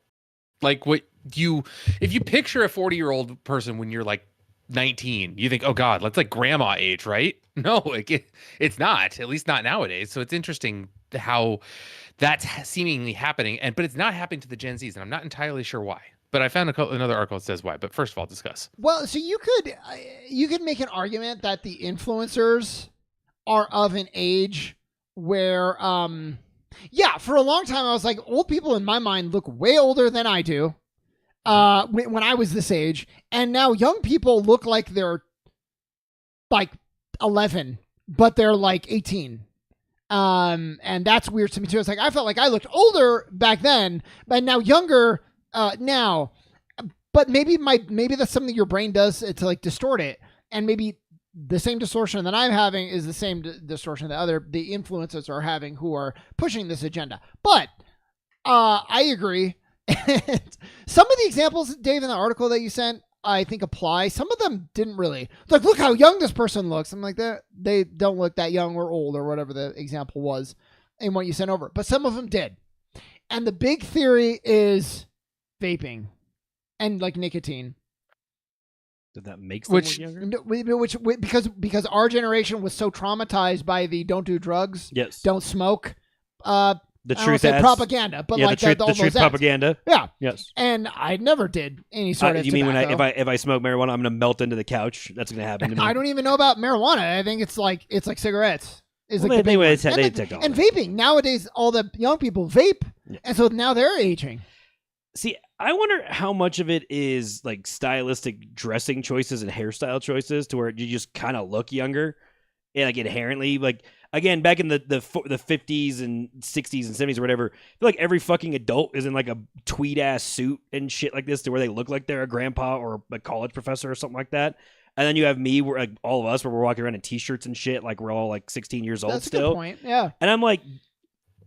like what if you picture a 40-year-old person when you're like 19, you think, oh God, that's like grandma age, right? No, like it's not, at least not nowadays. So it's interesting how that's seemingly happening but it's not happening to the Gen Zs and I'm not entirely sure why. But I found another article that says why. But first of all, discuss. Well, so you could make an argument that the influencers are of an age where, for a long time I was like, old people in my mind look way older than I do when I was this age. And now young people look like they're like 11, but they're like 18. And that's weird to me too. It's like, I felt like I looked older back then, but now younger now, but maybe that's something your brain does to like distort it, and maybe the same distortion that I'm having is the same distortion that the influencers are having who are pushing this agenda. But I agree. Some of the examples, Dave, in the article that you sent, I think apply. Some of them didn't really. Like, look how young this person looks. I'm like, they don't look that young or old or whatever the example was in what you sent over. But some of them did. And the big theory is vaping and like nicotine. Did that make them younger? Which because our generation was so traumatized by the don't do drugs, yes, don't smoke, the truth ads, propaganda, but like the truth propaganda, yeah, yes. And I never did any sort of. You mean if I smoke marijuana, I'm gonna melt into the couch? That's gonna happen to me. I don't even know about marijuana. I think it's like cigarettes. And vaping nowadays, all the young people vape, and so now they're aging. See, I wonder how much of it is like stylistic dressing choices and hairstyle choices to where you just kind of look younger and like inherently, like again, back in the 50s and 60s and 70s or whatever, I feel like every fucking adult is in like a tweed ass suit and shit like this to where they look like they're a grandpa or a college professor or something like that. And then you have me, where like all of us, where we're walking around in t-shirts and shit, like we're all like 16 years old. That's still. A good point. Yeah. And I'm like,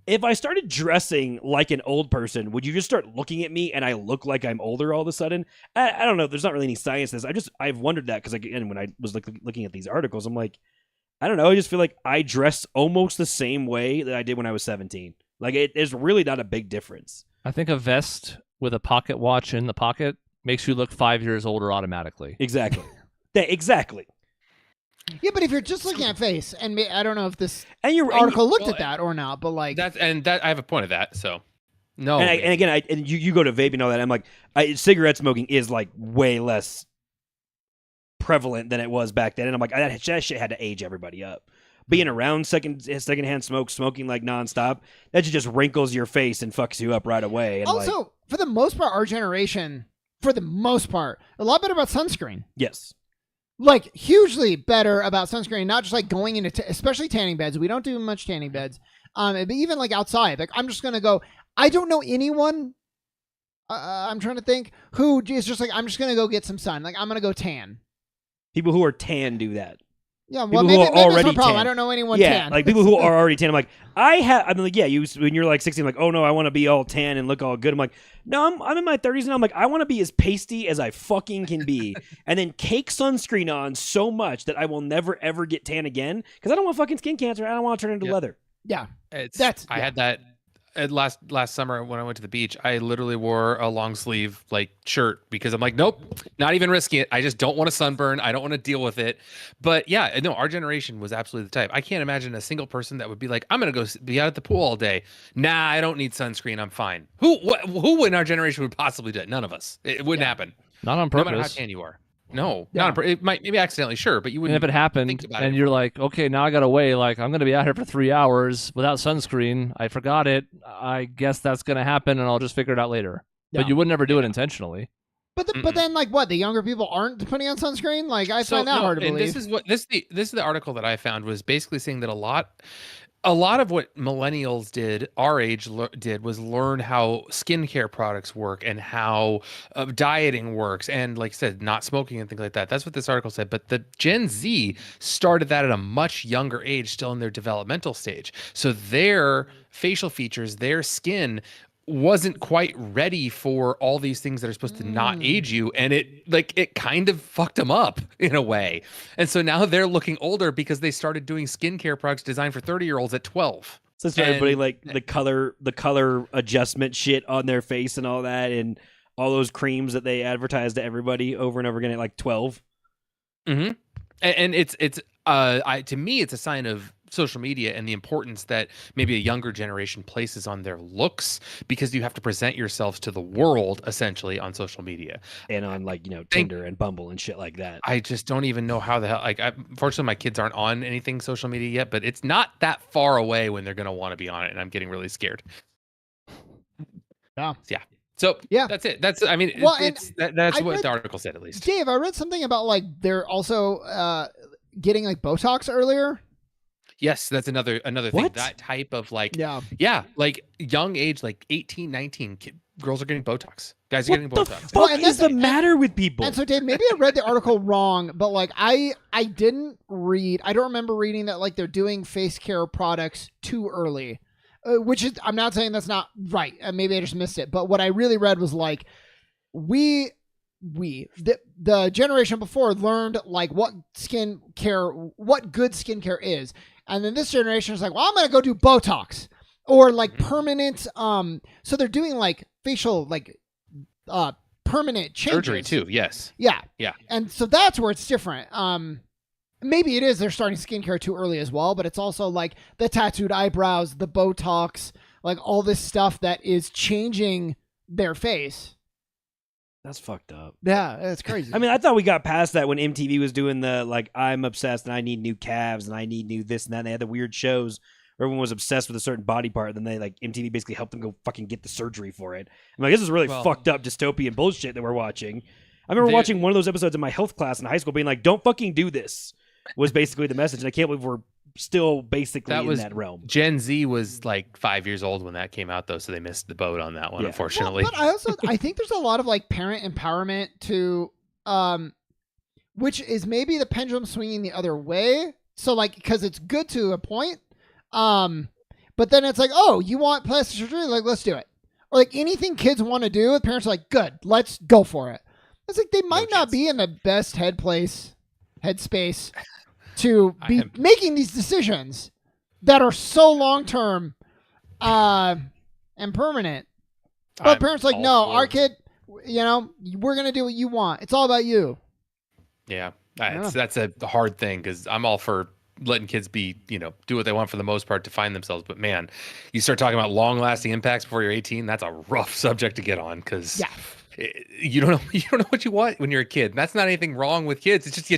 if I started dressing like an old person, would you just start looking at me and I look like I'm older all of a sudden? I don't know. There's not really any science to this. I've wondered that because again, when I was looking at these articles, I'm like, I don't know. I just feel like I dress almost the same way that I did when I was 17. Like, it's really not a big difference. I think a vest with a pocket watch in the pocket makes you look 5 years older automatically. Exactly. Exactly. Yeah, but if you're just looking at face, and I don't know if this And your article looked at that or not, but like that I have a point of that. So no, and again, you go to vape and all that. I'm like, cigarette smoking is like way less prevalent than it was back then, and I'm like, that shit had to age everybody up. Being around secondhand smoking like nonstop, that just wrinkles your face and fucks you up right away. And also, for the most part, our generation, for the most part, a lot better about sunscreen. Yes. Like, hugely better about sunscreen, not just like going into, especially tanning beds. We don't do much tanning beds. But even like outside, like I'm just going to go, I don't know anyone, I'm trying to think, who is just like, I'm just going to go get some sun. Like, I'm going to go tan. People who are tan do that. Yeah, well, maybe that's my already problem. tan. I don't know anyone Yeah, tan. like people who are already tan. I'm like, I'm like, yeah, when you're like 16, like, oh no, I want to be all tan and look all good. I'm like, no, I'm in my 30s now. I'm like, I want to be as pasty as I fucking can be, and then cake sunscreen on so much that I will never ever get tan again because I don't want fucking skin cancer. I don't want to turn into leather. Yeah, I had that last summer when I went to the beach. I literally wore a long sleeve like shirt because I'm like, nope, not even risking it. I just don't want to sunburn. I don't want to deal with it. But yeah, no, our generation was absolutely the type. I can't imagine a single person that would be like, I'm gonna go be out at the pool all day. Nah, I don't need sunscreen. I'm fine. Who in our generation would possibly do it? None of us. It wouldn't happen. Not on purpose. No matter how tan you are. No, not it might maybe accidentally, sure, but you wouldn't. And if it happened and you're like, okay, now I got to wait, like I'm going to be out here for 3 hours without sunscreen. I forgot it. I guess that's going to happen and I'll just figure it out later. Yeah. But you would never do it intentionally. But then like what? The younger people aren't putting on sunscreen? Like I find that hard to believe. This is the article that I found was basically saying that a lot of what millennials did, our age did, was learn how skincare products work and how dieting works, and like I said, not smoking and things like that. That's what this article said. But the Gen Z started that at a much younger age, still in their developmental stage. So their facial features, their skin wasn't quite ready for all these things that are supposed to not age you, and it kind of fucked them up in a way. And so now they're looking older because they started doing skincare products designed for 30-year-olds at 12. So it's everybody like the color adjustment shit on their face and all that, and all those creams that they advertise to everybody over and over again at like 12. Mm-hmm. And it's to me it's a sign of social media and the importance that maybe a younger generation places on their looks, because you have to present yourselves to the world essentially on social media and on like, Tinder and Bumble and shit like that. I just don't even know how the hell, fortunately my kids aren't on anything social media yet, but it's not that far away when they're going to want to be on it, and I'm getting really scared. Yeah. So yeah, that's it. That's what the article said, at least. Dave, I read something about like they're also getting like Botox earlier. Yes, that's another thing. What? That type of like, yeah, like young age, like 18, 19, girls are getting Botox. Guys are getting Botox. What is the matter with people? And so, Dave, maybe I read the article wrong, but like I don't remember reading that like they're doing face care products too early, which is, I'm not saying that's not right. Maybe I just missed it. But what I really read was like, the generation before learned like what good skincare is. And then this generation is like, well, I'm going to go do Botox or like permanent. So they're doing like facial, like permanent changes. Surgery too. Yes. Yeah. Yeah. And so that's where it's different. Maybe it is they're starting skincare too early as well, but it's also like the tattooed eyebrows, the Botox, like all this stuff that is changing their face. That's fucked up. Yeah, that's crazy. I mean, I thought we got past that when MTV was doing the, like, I'm obsessed and I need new calves and I need new this and that. And they had the weird shows where everyone was obsessed with a certain body part. And then they, like, MTV basically helped them go fucking get the surgery for it. I'm like, this is really fucked up dystopian bullshit that we're watching. I remember watching one of those episodes in my health class in high school being like, don't fucking do this, was basically the message. And I can't believe we're still basically in that realm. Gen Z was like 5 years old when that came out, though, so they missed the boat on that one, unfortunately. Well, but I think there's a lot of like parent empowerment to, which is maybe the pendulum swinging the other way. So like, because it's good to a point, but then it's like, oh, you want plastic surgery? Like, let's do it. Or like anything kids want to do, the parents are like, good, let's go for it. It's like they might not be in the best headspace to be making these decisions that are so long term and permanent. But parents are like, no, our kid, we're gonna do what you want. It's all about you. Yeah, that's a hard thing because I'm all for letting kids be, do what they want for the most part to find themselves. But man, you start talking about long-lasting impacts before you're 18. That's a rough subject to get on because you don't know what you want when you're a kid. That's not anything wrong with kids. It's just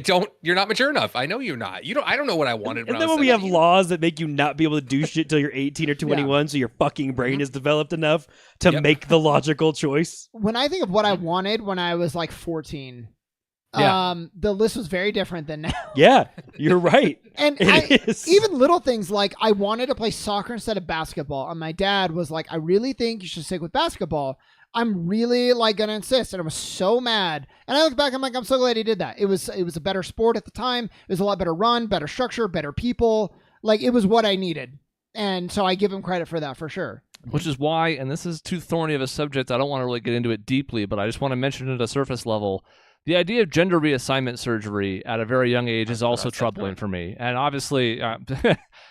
you're not mature enough. I know you're not. I don't know what I wanted. And then when we have laws that make you not be able to do shit till you're 18 or 21, so your fucking brain is developed enough to make the logical choice. When I think of what I wanted when I was like 14. The list was very different than now. Yeah, you're right. And even little things like I wanted to play soccer instead of basketball. And my dad was like, I really think you should stick with basketball. I'm really gonna insist. And I was so mad. And I look back, I'm like, I'm so glad he did that. It was a better sport at the time. It was a lot better run, better structure, better people. It was what I needed. And so I give him credit for that for sure. Which is why, and this is too thorny of a subject, I don't want to really get into it deeply, but I just want to mention it at a surface level. The idea of gender reassignment surgery at a very young age is also troubling for me. And obviously,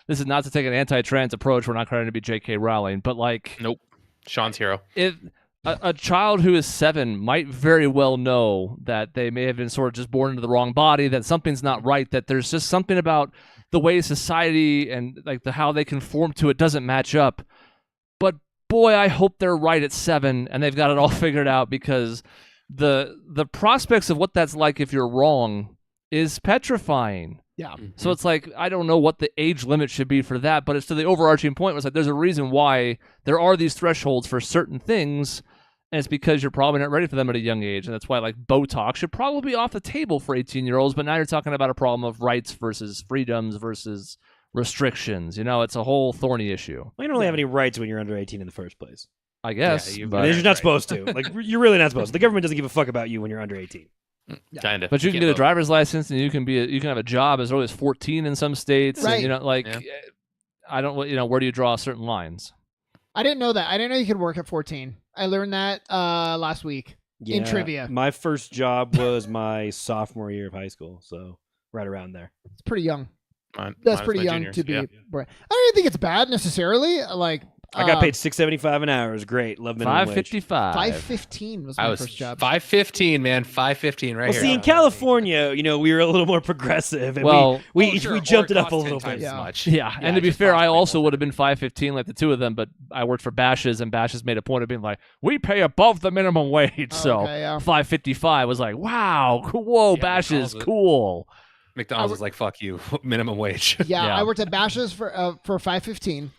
this is not to take an anti-trans approach. We're not trying to be J.K. Rowling, but nope. Sean's hero. If a child who is 7 might very well know that they may have been sort of just born into the wrong body, that something's not right, that there's just something about the way society and how they conform to it doesn't match up. But boy, I hope they're right at 7 and they've got it all figured out because the prospects of what that's like if you're wrong is petrifying. Yeah. So it's I don't know what the age limit should be for that, but it's to the overarching point where it's there's a reason why there are these thresholds for certain things, and it's because you're probably not ready for them at a young age, and that's why Botox should probably be off the table for 18-year-olds, but now you're talking about a problem of rights versus freedoms versus restrictions. It's a whole thorny issue. Well, you don't really have any rights when you're under 18 in the first place. I guess. Yeah, you're not supposed to. You're really not supposed to. The government doesn't give a fuck about you when you're under 18. Kind of. But you can get a driver's license and you can have a job as early as 14 in some states. Right. And, I don't, where do you draw certain lines? I didn't know that. I didn't know you could work at 14. I learned that last week in trivia. My first job was my sophomore year of high school, so right around there. It's pretty young. That's pretty young to be. I don't even think it's bad necessarily. I got paid $6.75 an hour. It was great. Love minimum wage. $5.55. $5.15 was my first job. $5.15, man. $5.15 right here. See, in California, we were a little more progressive, and we jumped it up a little bit. Yeah, and to be fair, I also would have been $5.15 like the two of them, but I worked for Bash's, and Bash's made a point of being we pay above the minimum wage, so $5.55 was wow, whoa, Bash's, cool. McDonald's was fuck you, minimum wage. Yeah, I worked at Bash's for $5.15.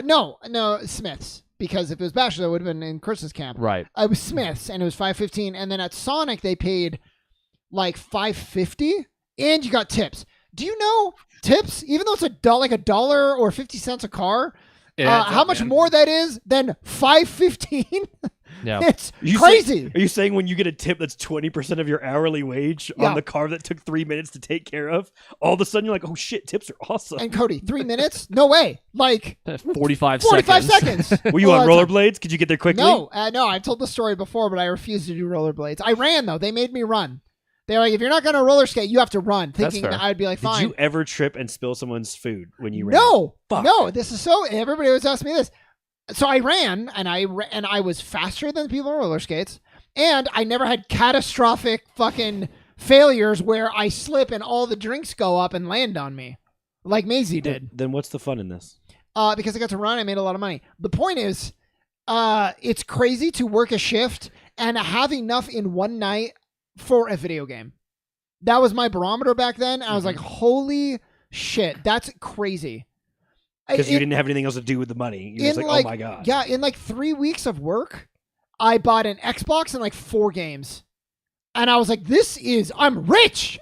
No, Smith's, because if it was Bash's, I would have been in Chris's camp. Right. I was Smith's, and it was $5.15, and then at Sonic they paid $5.50, and you got tips. Do you know tips? Even though it's $1 or 50 cents a car, how much more that is than $5.15? Yeah, it's crazy. Are you saying when you get a tip that's 20% of your hourly wage on the car that took 3 minutes to take care of, all of a sudden you're oh shit, tips are awesome. And Cody, 3 minutes? No way. 45 seconds. Were you on rollerblades? Could you get there quickly? No, I've told the story before, but I refused to do rollerblades. I ran though. They made me run. They're if you're not going to roller skate, you have to run, thinking that I'd be fine. Did you ever trip and spill someone's food when you ran? No. Fuck. No, this is everybody always asks me this. So I ran, and I was faster than the people on roller skates, and I never had catastrophic fucking failures where I slip and all the drinks go up and land on me, like Maisie did. Then what's the fun in this? Because I got to run, I made a lot of money. The point is, it's crazy to work a shift and have enough in one night for a video game. That was my barometer back then. I was holy shit, that's crazy. Because you didn't have anything else to do with the money. You're just oh my God. Yeah, in 3 weeks of work, I bought an Xbox and 4 games. And I was I'm rich.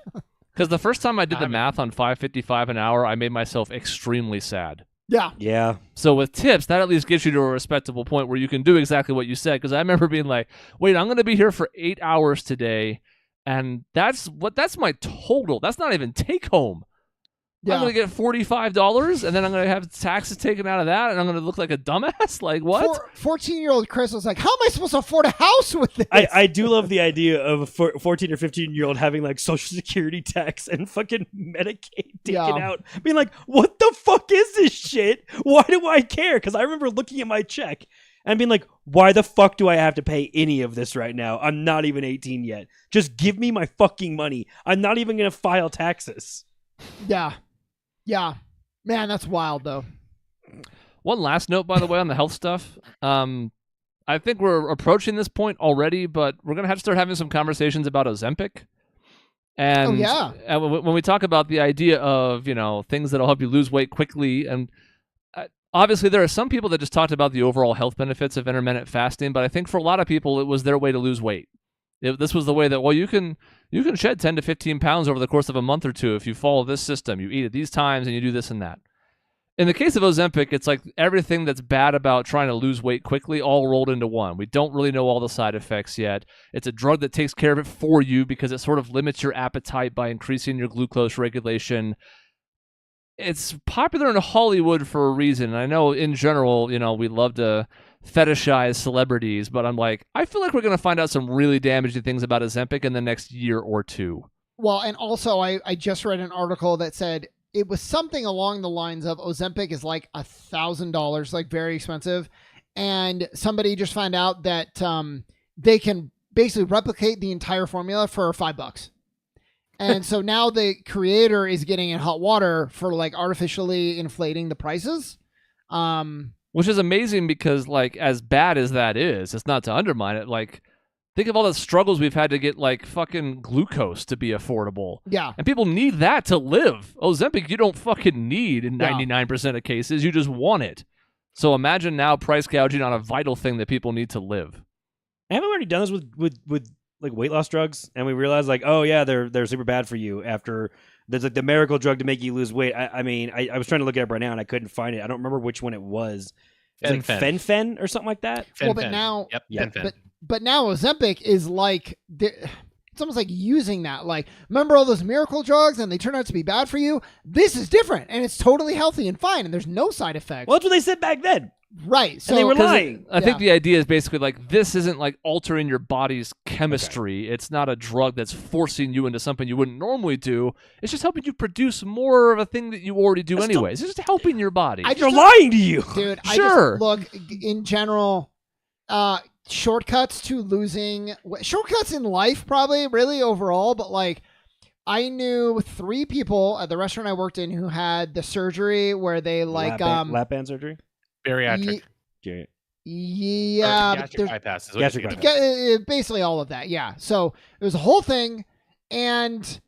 Because the first time I did the math on $5.55 an hour, I made myself extremely sad. Yeah. Yeah. So with tips, that at least gets you to a respectable point where you can do exactly what you said. Because I remember being wait, I'm going to be here for 8 hours today. And that's my total. That's not even take home. Yeah. I'm going to get $45 and then I'm going to have taxes taken out of that and I'm going to look like a dumbass? Like, what? 14-year-old Chris was like, how am I supposed to afford a house with this? I do love the idea of a 14 or 15-year-old having like Social Security tax and fucking Medicaid taken out. Being like, what the fuck is this shit? Why do I care? Because I remember looking at my check and being like, why the fuck do I have to pay any of this right now? I'm not even 18 yet. Just give me my fucking money. I'm not even going to file taxes. Yeah. Yeah. Man, that's wild, though. One last note, by the way, on the health stuff. I think we're approaching this point already, but we're going to have to start having some conversations about Ozempic. And, and when we talk about the idea of, things that'll help you lose weight quickly, and obviously there are some people that just talked about the overall health benefits of intermittent fasting, but I think for a lot of people, it was their way to lose weight. This was the way that, you can shed 10 to 15 pounds over the course of a month or two if you follow this system. You eat at these times and you do this and that. In the case of Ozempic, it's like everything that's bad about trying to lose weight quickly all rolled into one. We don't really know all the side effects yet. It's a drug that takes care of it for you because it sort of limits your appetite by increasing your glucose regulation. It's popular in Hollywood for a reason. I know in general, we love to fetishize celebrities, but I'm like, I feel like we're going to find out some really damaging things about Ozempic in the next year or two. Well, and also I just read an article that said it was something along the lines of Ozempic is like $1,000, like very expensive. And somebody just found out that they can basically replicate the entire formula for $5. And so now the creator is getting in hot water for like artificially inflating the prices. Which is amazing because, like, as bad as that is, it's not to undermine it. Like, think of all the struggles we've had to get, like, fucking glucose to be affordable. Yeah. And people need that to live. Ozempic, you don't fucking need in 99% of cases. You just want it. So imagine now price gouging on a vital thing that people need to live. Haven't we already done this with like weight loss drugs? And we realized, like, oh, yeah, they're super bad for you after... There's like the miracle drug to make you lose weight. I mean, I was trying to look it up right now and I couldn't find it. I don't remember which one it was. It was like Fen or something like that. Well, but now, Fen. but now Ozempic is like, it's almost like using that. Like, remember all those miracle drugs and they turn out to be bad for you? This is different and it's totally healthy and fine and there's no side effects. Well, that's what they said back then. Right. So and they were lying. I think the idea is basically like this isn't like altering your body's chemistry. Okay. It's not a drug that's forcing you into something you wouldn't normally do. It's just helping you produce more of a thing that you already do anyways. It's just helping your body. They're lying to you. Dude, sure. Look, in general, shortcuts to losing... Shortcuts in life probably, really overall, but like... I knew 3 people at the restaurant I worked in who had the surgery where they like... lap band surgery? Bariatric. Yeah. Gastric bypass. Basically all of that, yeah. So it was a whole thing, and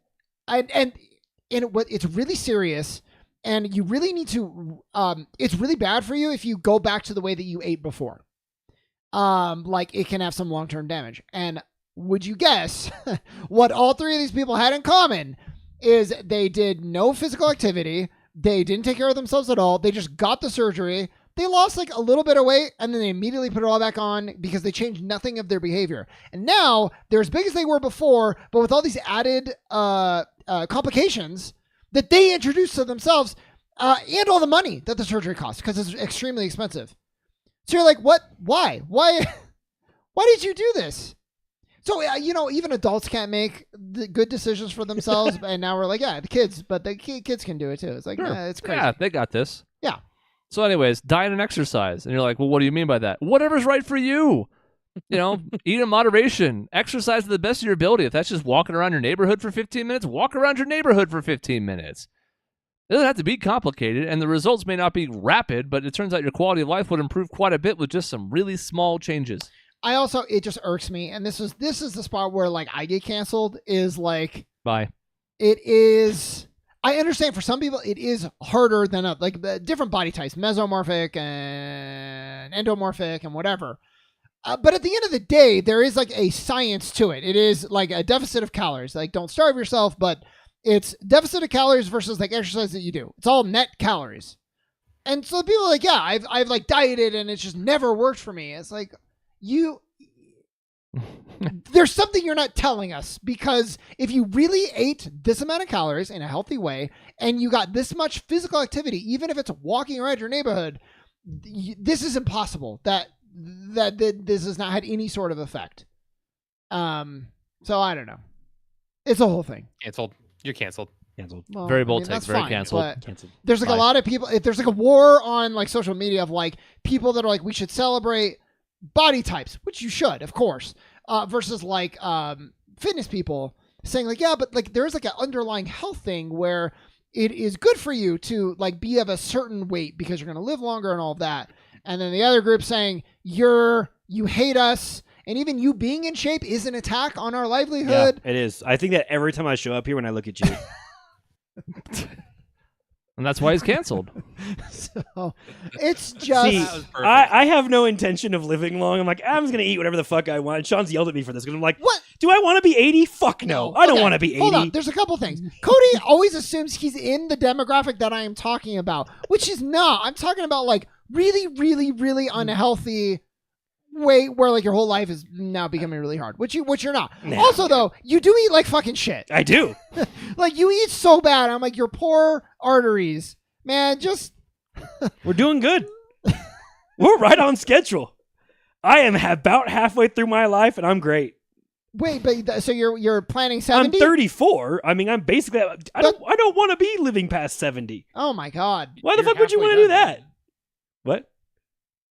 it's really serious, and you really need to... it's really bad for you if you go back to the way that you ate before. Like, it can have some long-term damage. And would you guess what all 3 of these people had in common is they did no physical activity, they didn't take care of themselves at all, they just got the surgery... They lost like a little bit of weight and then they immediately put it all back on because they changed nothing of their behavior. And now they're as big as they were before, but with all these added complications that they introduced to themselves and all the money that the surgery costs because it's extremely expensive. So you're like, what? Why? Why did you do this? So, even adults can't make the good decisions for themselves. And now we're like, yeah, the kids kids can do it too. It's like, sure. It's crazy. Yeah, they got this. Yeah. So anyways, diet and exercise. And you're like, well, what do you mean by that? Whatever's right for you. Eat in moderation. Exercise to the best of your ability. If that's just walking around your neighborhood for 15 minutes, walk around your neighborhood for 15 minutes. It doesn't have to be complicated, and the results may not be rapid, but it turns out your quality of life would improve quite a bit with just some really small changes. It just irks me, and this is the spot where like I get canceled, is like... Bye. It is... I understand for some people it is harder than like the different body types, mesomorphic and endomorphic and whatever. But at the end of the day, there is like a science to it. It is like a deficit of calories. Like, don't starve yourself, but it's deficit of calories versus like exercise that you do. It's all net calories. And so people are like, yeah, I've like dieted and it's just never worked for me. It's like There's something you're not telling us, because if you really ate this amount of calories in a healthy way and you got this much physical activity, even if it's walking around your neighborhood, this is impossible. That this has not had any sort of effect. So I don't know. It's a whole thing. Canceled. You're canceled. Canceled. Well, Very bold take. that's Very fine, canceled. but Canceled. there's like Bye. a lot of people. If there's like a war on like social media of like people that are like, we should celebrate body types, which you should, of course, versus like fitness people saying like, yeah, but like there's like an underlying health thing where it is good for you to like be of a certain weight because you're going to live longer and all of that. And then the other group saying you hate us. And even you being in shape is an attack on our livelihood. Yeah, it is. I think that every time I show up here when I look at you. And that's why he's canceled. So it's just... See, That was perfect. I have no intention of living long. I'm like, I'm just going to eat whatever the fuck I want. Sean's yelled at me for this because I'm like, What? Do I want to be 80? Fuck no. I don't Okay, want to be 80. Hold on. There's a couple things. Cody always assumes he's in the demographic that I am talking about, which is not. I'm talking about like really, really, really unhealthy way where like your whole life is now becoming really hard, which you're not. Nah. Also, though, you do eat like fucking shit. I do. Like you eat so bad. I'm like, your poor arteries, man. Just We're doing good. We're right on schedule. I am about halfway through my life, and I'm great. wait, but so you're planning I'm 70? 34. I mean, I'm basically. I don't want to be living past 70. Oh my god. Why the You're fuck would you halfway want to do done, that? man. What?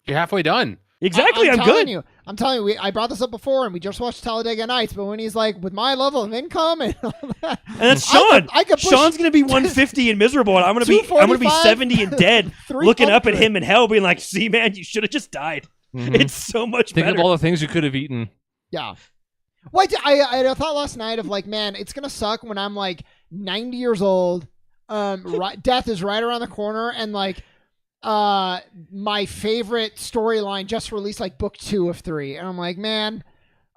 You're halfway done. Exactly. I'm telling good. you. I'm telling you. I brought this up before, and we just watched Talladega Nights. But when he's like, with my level of income and all that, And that's Sean. I could push Sean's gonna be 150 and miserable, and I'm gonna be 245, 70 and dead, looking up at 300. him in hell, being like, "See, man, you should have just died." Mhm. It's so much Think better. of all the things you could have eaten. Yeah. Well, I had a thought last night of like, man, it's gonna suck when I'm like 90 years old. Death is right around the corner, and like, my favorite storyline just released like book 2 of 3, and I'm like, man,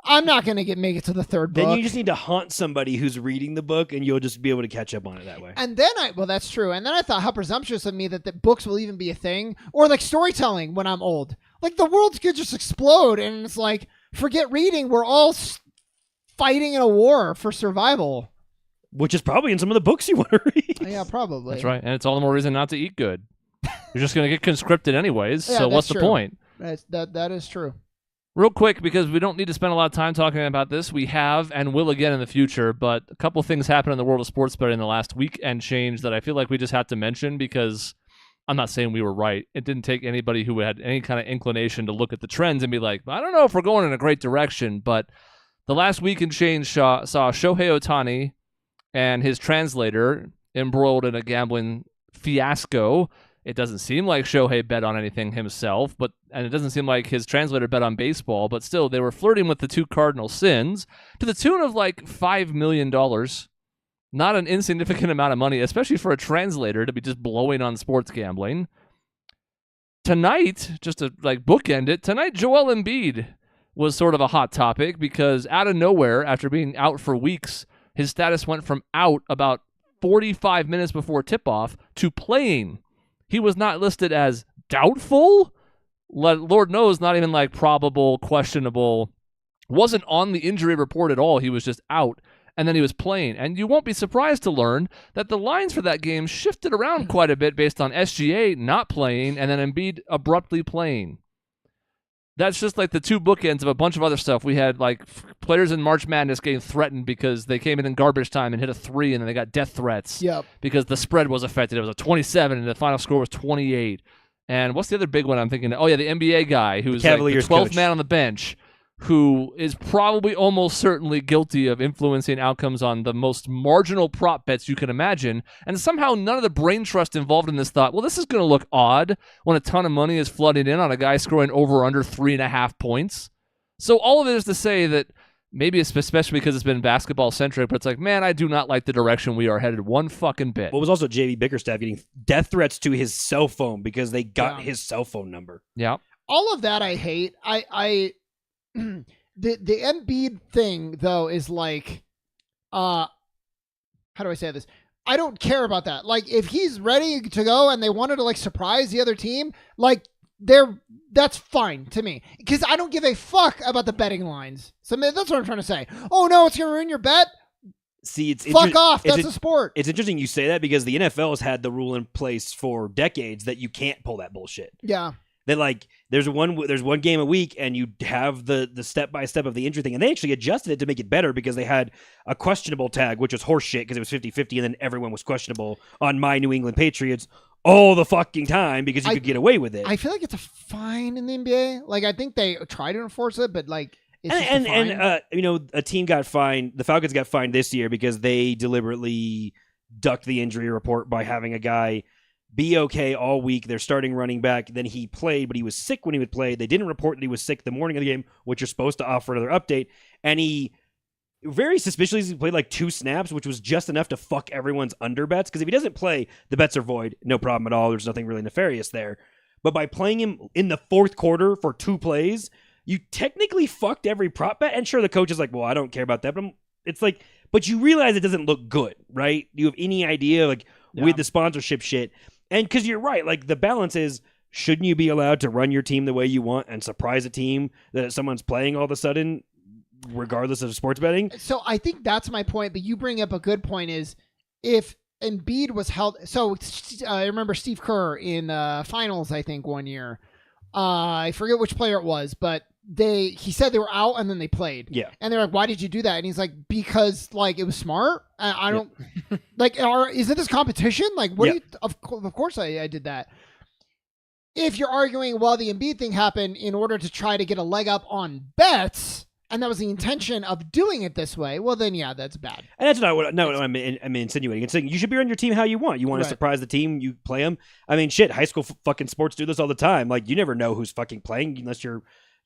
I'm not gonna make it to the third book. Then you just need to haunt somebody who's reading the book, and you'll just be able to catch up on it that way. And then well, that's true. And then I thought how presumptuous of me that the books will even be a thing, or like storytelling when I'm old. Like the world could just explode, and it's like, forget reading. We're all fighting in a war for survival. Which is probably in some of the books you want to read. Yeah, probably. That's right. And it's all the more reason not to eat good. You're just going to get conscripted anyways, Yeah, so what's that's the true. point? That is true. Real quick, because we don't need to spend a lot of time talking about this. We have and will again in the future, but a couple things happened in the world of sports betting in the last week and change that I feel like we just have to mention because I'm not saying we were right. It didn't take anybody who had any kind of inclination to look at the trends and be like, I don't know if we're going in a great direction, but the last week and change saw Shohei Ohtani and his translator embroiled in a gambling fiasco. It doesn't seem like Shohei bet on anything himself, and it doesn't seem like his translator bet on baseball, but still, they were flirting with the 2 cardinal sins to the tune of like $5 million. Not an insignificant amount of money, especially for a translator to be just blowing on sports gambling. Tonight, just to like bookend it, tonight Joel Embiid was sort of a hot topic because out of nowhere, after being out for weeks, his status went from out about 45 minutes before tip-off to playing. He was not listed as doubtful. Lord knows, not even like probable, questionable. Wasn't on the injury report at all. He was just out, and then he was playing. And you won't be surprised to learn that the lines for that game shifted around quite a bit based on SGA not playing and then Embiid abruptly playing. That's just like the 2 bookends of a bunch of other stuff. We had like players in March Madness getting threatened because they came in garbage time and hit a 3 and then they got death threats. Yep. Because the spread was affected. It was a 27 and the final score was 28. And what's the other big one I'm thinking? Oh, yeah, the NBA guy who's like the Cavaliers 12th coach. man on the bench who is probably almost certainly guilty of influencing outcomes on the most marginal prop bets you can imagine. And somehow none of the brain trust involved in this thought, well, this is going to look odd when a ton of money is flooding in on a guy scoring over or under 3.5 points. So all of it is to say that maybe it's especially because it's been basketball centric, but it's like, man, I do not like the direction we are headed one fucking bit. What was also JV Bickerstaff getting death threats to his cell phone because they got his cell phone number. Yeah. All of that I hate. The Embiid thing though is like, how do I say this? I don't care about that. Like if he's ready to go and they wanted to like surprise the other team, like that's fine to me because I don't give a fuck about the betting lines. So that's what I'm trying to say. Oh no, it's gonna ruin your bet. See, it's fuck off. That's a sport. It's interesting you say that because the NFL has had the rule in place for decades that you can't pull that bullshit. Yeah. That like there's one game a week and you have the step by step of the injury thing, and they actually adjusted it to make it better because they had a questionable tag, which was horseshit because it was 50-50, and then everyone was questionable on my New England Patriots all the fucking time because you could get away with it. I feel like it's a fine in the NBA. Like I think they try to enforce it, but like it's a team got fined. The Falcons got fined this year because they deliberately ducked the injury report by having a guy be okay all week. They're starting running back. Then he played, but he was sick when he would play. They didn't report that he was sick the morning of the game, which you're supposed to offer another update. And he very suspiciously played like 2 snaps, which was just enough to fuck everyone's under bets. Because if he doesn't play, the bets are void. No problem at all. There's nothing really nefarious there. But by playing him in the fourth quarter for 2 plays, you technically fucked every prop bet. And sure, the coach is like, well, I don't care about that. But it's like, but you realize it doesn't look good, right? Do you have any idea, like, with the sponsorship shit? And because you're right, like the balance is, shouldn't you be allowed to run your team the way you want and surprise a team that someone's playing all of a sudden, regardless of sports betting? So I think that's my point, but you bring up a good point is if Embiid was held. So I remember Steve Kerr in finals, I think one year. I forget which player it was, but he said they were out and then they played. Yeah. And they're like, why did you do that? And he's like, because like it was smart. I don't like, isn't this competition? Like, what do you, of course I did that. If you're arguing, well, the Embiid thing happened in order to try to get a leg up on bets, and that was the intention of doing it this way, well, then, yeah, that's bad. And that's not what I'm insinuating. It's saying you should be on your team how you want. You want to surprise the team, you play them. I mean, shit, high school fucking sports do this all the time. Like, you never know who's fucking playing unless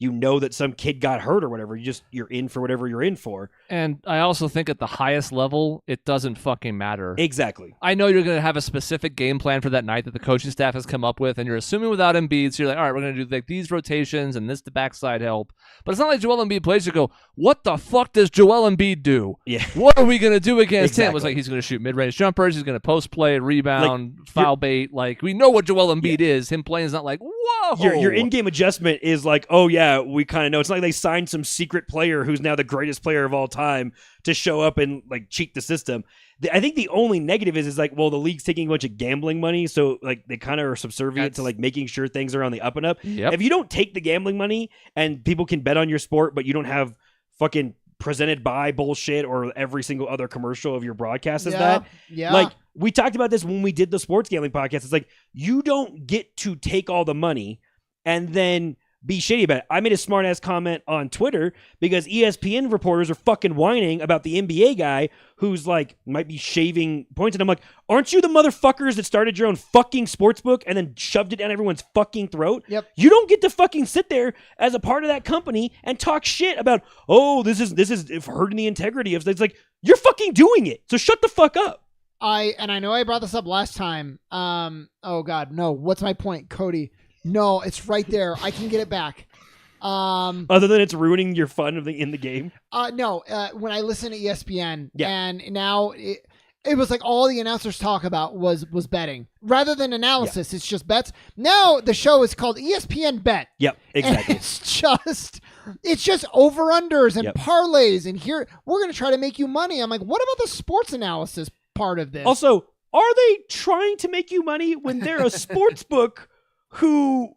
you know that some kid got hurt or whatever. You're in for whatever you're in for. And I also think at the highest level, it doesn't fucking matter. Exactly. I know you're going to have a specific game plan for that night that the coaching staff has come up with, and you're assuming without Embiid, so you're like, all right, we're going to do like these rotations and this to backside help. But it's not like Joel Embiid plays, you go, what the fuck does Joel Embiid do? Yeah. What are we going to do against him? It was Exactly. like he's going to shoot mid-range jumpers, he's going to post play, rebound, foul bait. Like, we know what Joel Embiid is. Him playing is not like, whoa. Your in-game adjustment is like, oh yeah, we kind of know. It's not like they signed some secret player who's now the greatest player of all time to show up and like cheat the system. I think the only negative is like, well, the league's taking a bunch of gambling money, so like they kind of are subservient to like making sure things are on the up and up. Yep. If you don't take the gambling money and people can bet on your sport, but you don't have fucking presented by bullshit or every single other commercial of your broadcast is that. Yeah. Like, we talked about this when we did the sports gambling podcast. It's like, you don't get to take all the money and then be shitty about it. I made a smart ass comment on Twitter because ESPN reporters are fucking whining about the NBA guy who's like might be shaving points, and I'm like, aren't you the motherfuckers that started your own fucking sportsbook and then shoved it down everyone's fucking throat? Yep. You don't get to fucking sit there as a part of that company and talk shit about, oh, this is hurting the integrity of. It's like, you're fucking doing it, so shut the fuck up. I know I brought this up last time. Oh God, no. What's my point, Cody? No, it's right there. I can get it back. Other than it's ruining your fun in the game. No. When I listen to ESPN, and now it was like all the announcers talk about was betting rather than analysis. It's just bets. Now the show is called ESPN Bet. Yep, exactly. And it's just over unders and parlays, and here we're gonna try to make you money. I'm like, what about the sports analysis part of this? Also, are they trying to make you money when they're a sports book who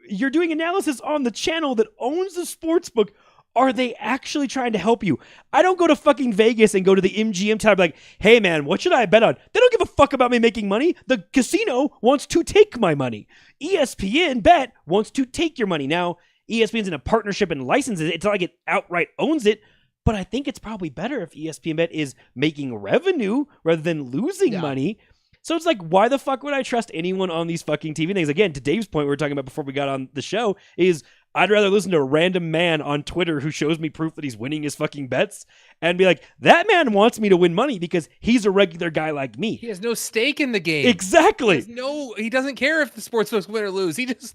you're doing analysis on the channel that owns the sports book? Are they actually trying to help you? I don't go to fucking Vegas and go to the MGM tab like, hey man, what should I bet on? They don't give a fuck about me making money. The casino wants to take my money. ESPN Bet wants to take your money. Now, ESPN's in a partnership and licenses it. It's not like it outright owns it, but I think it's probably better if ESPN Bet is making revenue rather than losing money. So it's like, why the fuck would I trust anyone on these fucking TV things? Again, to Dave's point we were talking about before we got on the show is I'd rather listen to a random man on Twitter who shows me proof that he's winning his fucking bets and be like, that man wants me to win money because he's a regular guy like me. He has no stake in the game. Exactly. He doesn't care if the sportsbooks win or lose. He just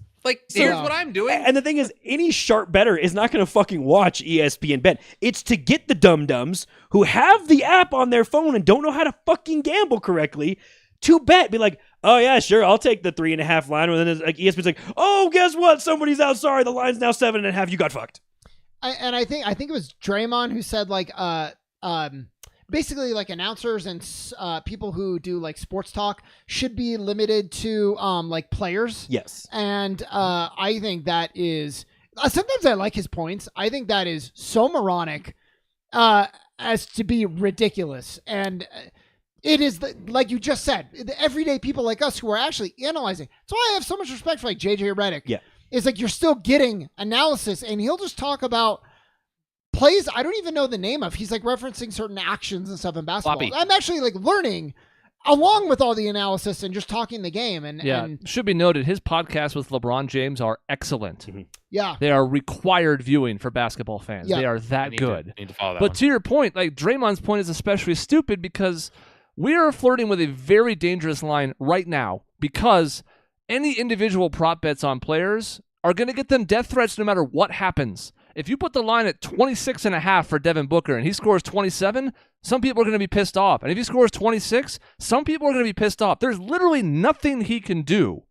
here's what I'm doing. And the thing is, any sharp bettor is not going to fucking watch ESPN Bet. It's to get the dum-dums who have the app on their phone and don't know how to fucking gamble correctly to bet. Be like, oh yeah, sure, I'll take the 3.5 line. And then it's like ESPN's like, oh, guess what? Somebody's out. Sorry, the line's now 7.5. You got fucked. I think it was Draymond who said like basically like announcers and people who do like sports talk should be limited to like players. Yes. And I think that is sometimes I like his points. I think that is so moronic as to be ridiculous. And it is like you just said, the everyday people like us who are actually analyzing. That's why I have so much respect for like JJ Redick. Yeah. It's like you're still getting analysis, and he'll just talk about plays I don't even know the name of. He's like referencing certain actions and stuff in basketball. Floppy. I'm actually like learning along with all the analysis and just talking the game. And should be noted, his podcasts with LeBron James are excellent. Yeah. They are required viewing for basketball fans. Yeah. They are that good. Need to follow that But one. to your point, like Draymond's point is especially stupid because we are flirting with a very dangerous line right now because any individual prop bets on players are going to get them death threats no matter what happens. If you put the line at 26.5 for Devin Booker and he scores 27, some people are going to be pissed off. And if he scores 26, some people are going to be pissed off. There's literally nothing he can do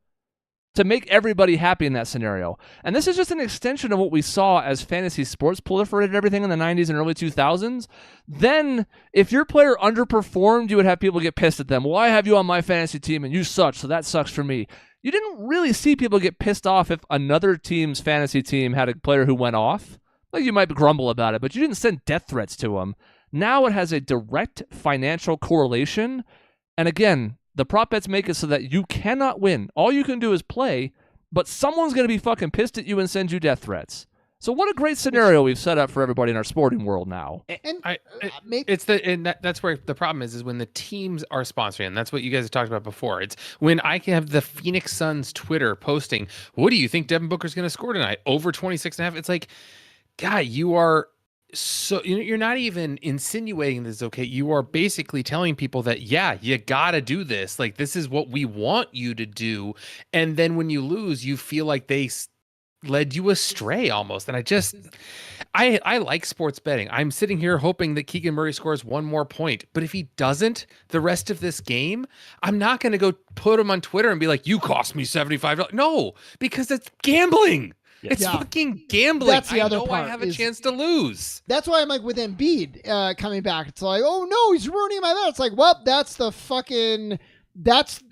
to make everybody happy in that scenario. And this is just an extension of what we saw as fantasy sports proliferated everything in the 90s and early 2000s. Then, if your player underperformed, you would have people get pissed at them. Well, I have you on my fantasy team and you suck, so that sucks for me. You didn't really see people get pissed off if another team's fantasy team had a player who went off. Like, you might grumble about it, but you didn't send death threats to them. Now it has a direct financial correlation. And again, the prop bets make it so that you cannot win. All you can do is play, but someone's going to be fucking pissed at you and send you death threats. So what a great scenario we've set up for everybody in our sporting world now. And That's where the problem is when the teams are sponsoring, and that's what you guys have talked about before. It's when I can have the Phoenix Suns Twitter posting, what do you think Devin Booker's going to score tonight? Over 26.5? It's like, God, you are so you're not even insinuating this is okay. You are basically telling people that, yeah, you got to do this. Like, this is what we want you to do. And then when you lose, you feel like they led you astray almost. And I like sports betting. I'm sitting here hoping that Keegan Murray scores one more point. But if he doesn't the rest of this game, I'm not going to go put him on Twitter and be like, you cost me $75. No, because it's gambling. It's fucking gambling. That's the other part. I have a chance to lose. That's why I'm like with Embiid coming back. It's like, oh no, he's ruining my bet. It's like, well, that's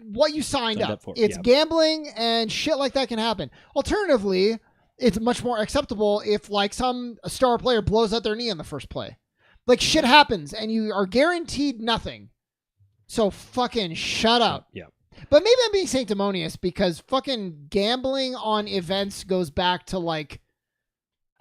what you signed up for. It's gambling and shit like that can happen. Alternatively, it's much more acceptable if like some star player blows out their knee in the first play. Like shit happens and you are guaranteed nothing. So fucking shut up. Yeah. But maybe I'm being sanctimonious because fucking gambling on events goes back to like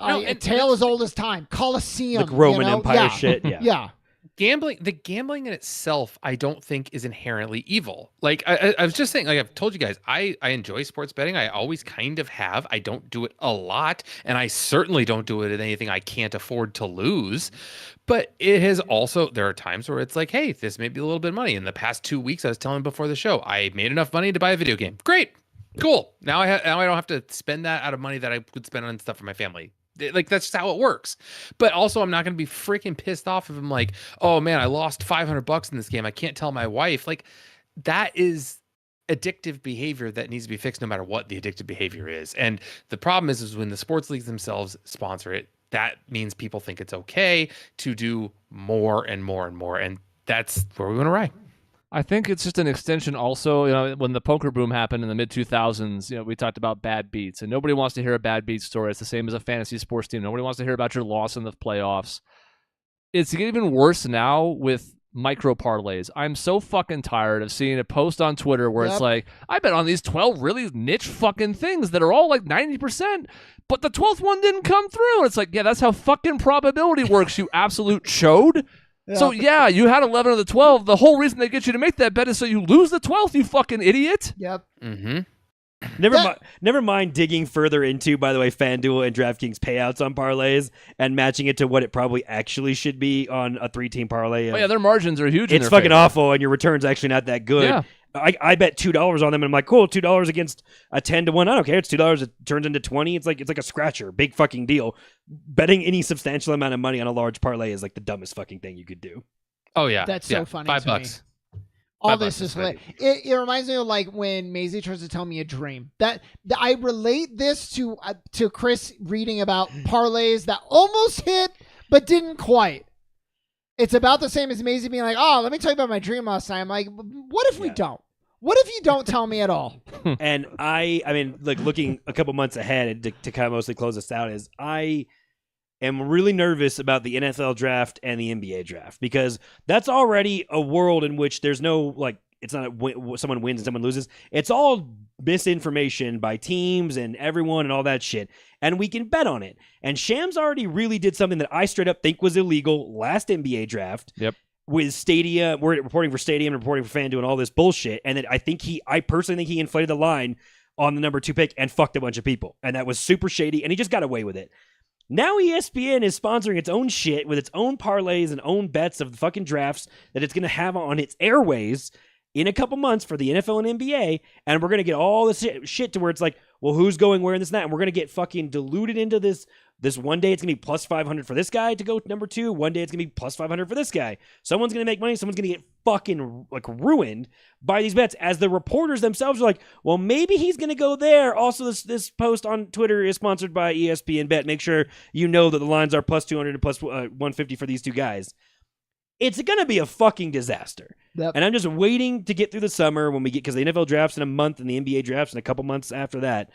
a tale as old as time. Colosseum. Like Roman Empire shit. Yeah. Yeah. The gambling in itself, I don't think is inherently evil. Like I was just saying, like I've told you guys, I enjoy sports betting. I always kind of have. I don't do it a lot, and I certainly don't do it in anything I can't afford to lose. But it has also, there are times where it's like, hey, this may be a little bit of money. In the past 2 weeks, I was telling before the show, I made enough money to buy a video game. Great, cool. Now I don't have to spend that out of money that I would spend on stuff for my family. Like, that's just how it works. But also, I'm not going to be freaking pissed off if I'm like, oh man, I lost $500 in this game. I can't tell my wife. Like, that is addictive behavior that needs to be fixed no matter what the addictive behavior is. And the problem is when the sports leagues themselves sponsor it, that means people think it's okay to do more and more and more. And that's where we want to ride. I think it's just an extension also, when the poker boom happened in the mid-2000s, we talked about bad beats, and nobody wants to hear a bad beat story. It's the same as a fantasy sports team. Nobody wants to hear about your loss in the playoffs. It's even worse now with micro parlays. I'm so fucking tired of seeing a post on Twitter where it's like, I bet on these 12 really niche fucking things that are all like 90%, but the 12th one didn't come through. And it's like, yeah, that's how fucking probability works, you absolute chode. Yeah. So, yeah, you had 11 of the 12. The whole reason they get you to make that bet is so you lose the 12th, you fucking idiot. Yep. Mm-hmm. Never mind digging further into, by the way, FanDuel and DraftKings payouts on parlays and matching it to what it probably actually should be on a 3-team parlay. Oh, yeah, their margins are huge. It's fucking awful, and your return's actually not that good. Yeah. I bet $2 on them, and I'm like, cool, $2 against a 10-1. I don't care. It's $2. It turns into 20. It's like a scratcher. Big fucking deal. Betting any substantial amount of money on a large parlay is like the dumbest fucking thing you could do. Oh yeah, that's so funny. $5. All $5 this is sweaty. it reminds me of like when Maisie tries to tell me a dream. That I relate this to Chris reading about parlays that almost hit but didn't quite. It's about the same as Maisie being like, "Oh, let me tell you about my dream last night." I'm like, "What if we don't? What if you don't tell me at all?" And I mean, like looking a couple months ahead to kind of mostly close this out is I am really nervous about the NFL draft and the NBA draft because that's already a world in which there's no like it's not someone wins and someone loses. It's all misinformation by teams and everyone and all that shit. And we can bet on it. And Shams already really did something that I straight up think was illegal last NBA draft. Yep. With Stadia, we're reporting for Stadium and reporting for Fan doing all this bullshit. And then I personally think he inflated the line on the number 2 pick and fucked a bunch of people. And that was super shady. And he just got away with it. Now ESPN is sponsoring its own shit with its own parlays and own bets of the fucking drafts that it's going to have on its airways in a couple months for the NFL and NBA, and we're going to get all this shit to where it's like, well, who's going where in this and that, and we're going to get fucking diluted into this one day it's going to be plus 500 for this guy to go number 2, one day it's going to be plus 500 for this guy. Someone's going to make money, someone's going to get fucking like ruined by these bets, as the reporters themselves are like, well, maybe he's going to go there. Also, this post on Twitter is sponsored by ESPN Bet. Make sure you know that the lines are plus 200 and plus 150 for these two guys. It's going to be a fucking disaster. Yep. And I'm just waiting to get through the summer when we get, because the NFL drafts in a month and the NBA drafts in a couple months after that.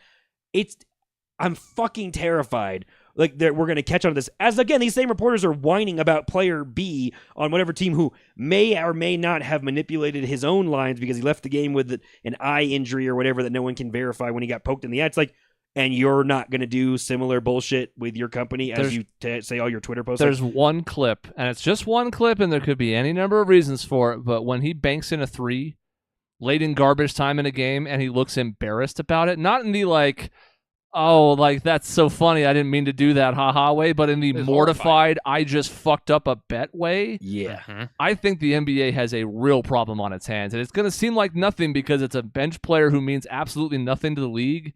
I'm fucking terrified. Like we're going to catch on to this. As again, these same reporters are whining about player B on whatever team who may or may not have manipulated his own lines because he left the game with an eye injury or whatever that no one can verify when he got poked in the eye. It's like, and you're not going to do similar bullshit with your company as you say all your Twitter posts? There's one clip, and it's just one clip, and there could be any number of reasons for it, but when he banks in a 3 late in garbage time in a game and he looks embarrassed about it, not in the like, oh, like that's so funny, I didn't mean to do that, haha way, but in the mortified, I just fucked up a bet way. Yeah. Mm-hmm. I think the NBA has a real problem on its hands, and it's going to seem like nothing because it's a bench player who means absolutely nothing to the league.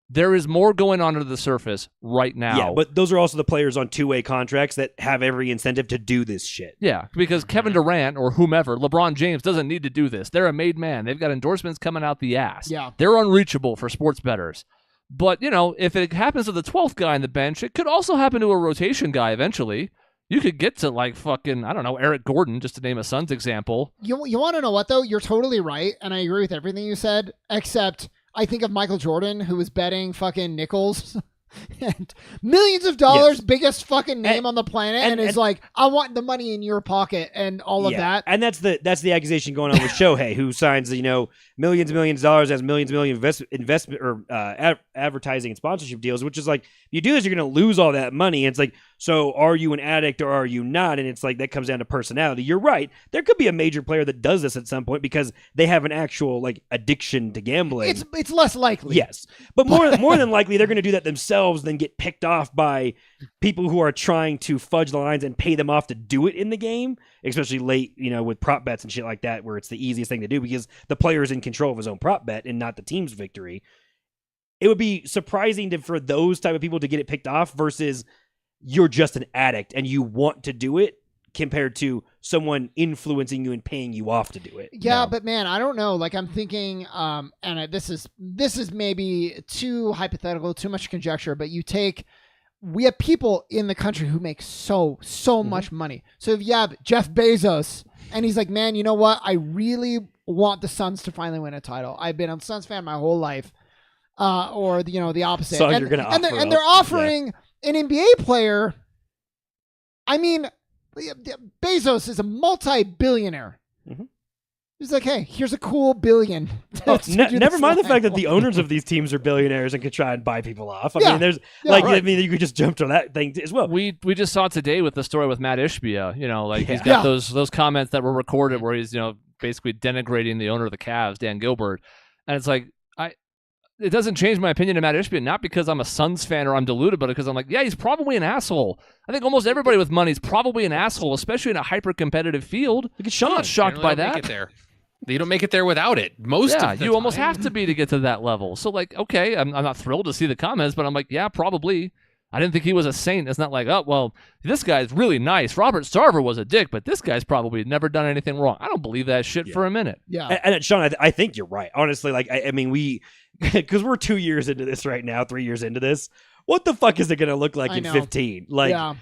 There is more going on under the surface right now. Yeah, but those are also the players on 2-way contracts that have every incentive to do this shit. Yeah, because Kevin Durant or whomever, LeBron James, doesn't need to do this. They're a made man. They've got endorsements coming out the ass. Yeah. They're unreachable for sports bettors. But, you know, if it happens to the 12th guy on the bench, it could also happen to a rotation guy eventually. You could get to, like, fucking, I don't know, Eric Gordon, just to name a Suns example. You want to know what, though? You're totally right, and I agree with everything you said, except I think of Michael Jordan, who was betting fucking nickels and millions of dollars, biggest fucking name on the planet, and is like, I want the money in your pocket and all of that. And that's the accusation going on with Shohei, who signs, millions and millions of dollars, has millions investment or advertising and sponsorship deals, which is like, if you do this, you're going to lose all that money. And it's like, so are you an addict or are you not? And it's like, that comes down to personality. You're right. There could be a major player that does this at some point because they have an actual like addiction to gambling. It's less likely. Yes. But more than likely, they're going to do that themselves than get picked off by people who are trying to fudge the lines and pay them off to do it in the game, especially late, with prop bets and shit like that, where it's the easiest thing to do because the player is in control of his own prop bet and not the team's victory. It would be surprising for those type of people to get it picked off versus you're just an addict and you want to do it compared to someone influencing you and paying you off to do it. Yeah, but man, I don't know. Like I'm thinking, this is maybe too hypothetical, too much conjecture, but we have people in the country who make so much money. So if you have Jeff Bezos and he's like, man, you know what? I really want the Suns to finally win a title. I've been a Suns fan my whole life. Or the opposite. So you're gonna and they're offering an NBA player. I mean, Bezos is a multi-billionaire. Mm-hmm. He's like, hey, here's a cool billion. Never mind the fact that the owners of these teams are billionaires and could try and buy people off. I mean, you could just jump to that thing as well. We just saw today with the story with Matt Ishbia. He's got those comments that were recorded where he's basically denigrating the owner of the Cavs, Dan Gilbert, and it's like it doesn't change my opinion of Matt Ishbia, not because I'm a Suns fan or I'm deluded, but because I'm like, yeah, he's probably an asshole. I think almost everybody with money is probably an asshole, especially in a hyper-competitive field. I'm not shocked by that. You don't make it there without it. Most of the time. Almost have to be to get to that level. So, okay, I'm not thrilled to see the comments, but I'm like, yeah, probably. I didn't think he was a saint. It's not like, oh, well, this guy's really nice. Robert Sarver was a dick, but this guy's probably never done anything wrong. I don't believe that shit for a minute. Yeah. And Sean, I think you're right. Honestly, like, I mean, because we're 2 years into this right now, 3 years into this. What the fuck is it going to look like in 15? Like,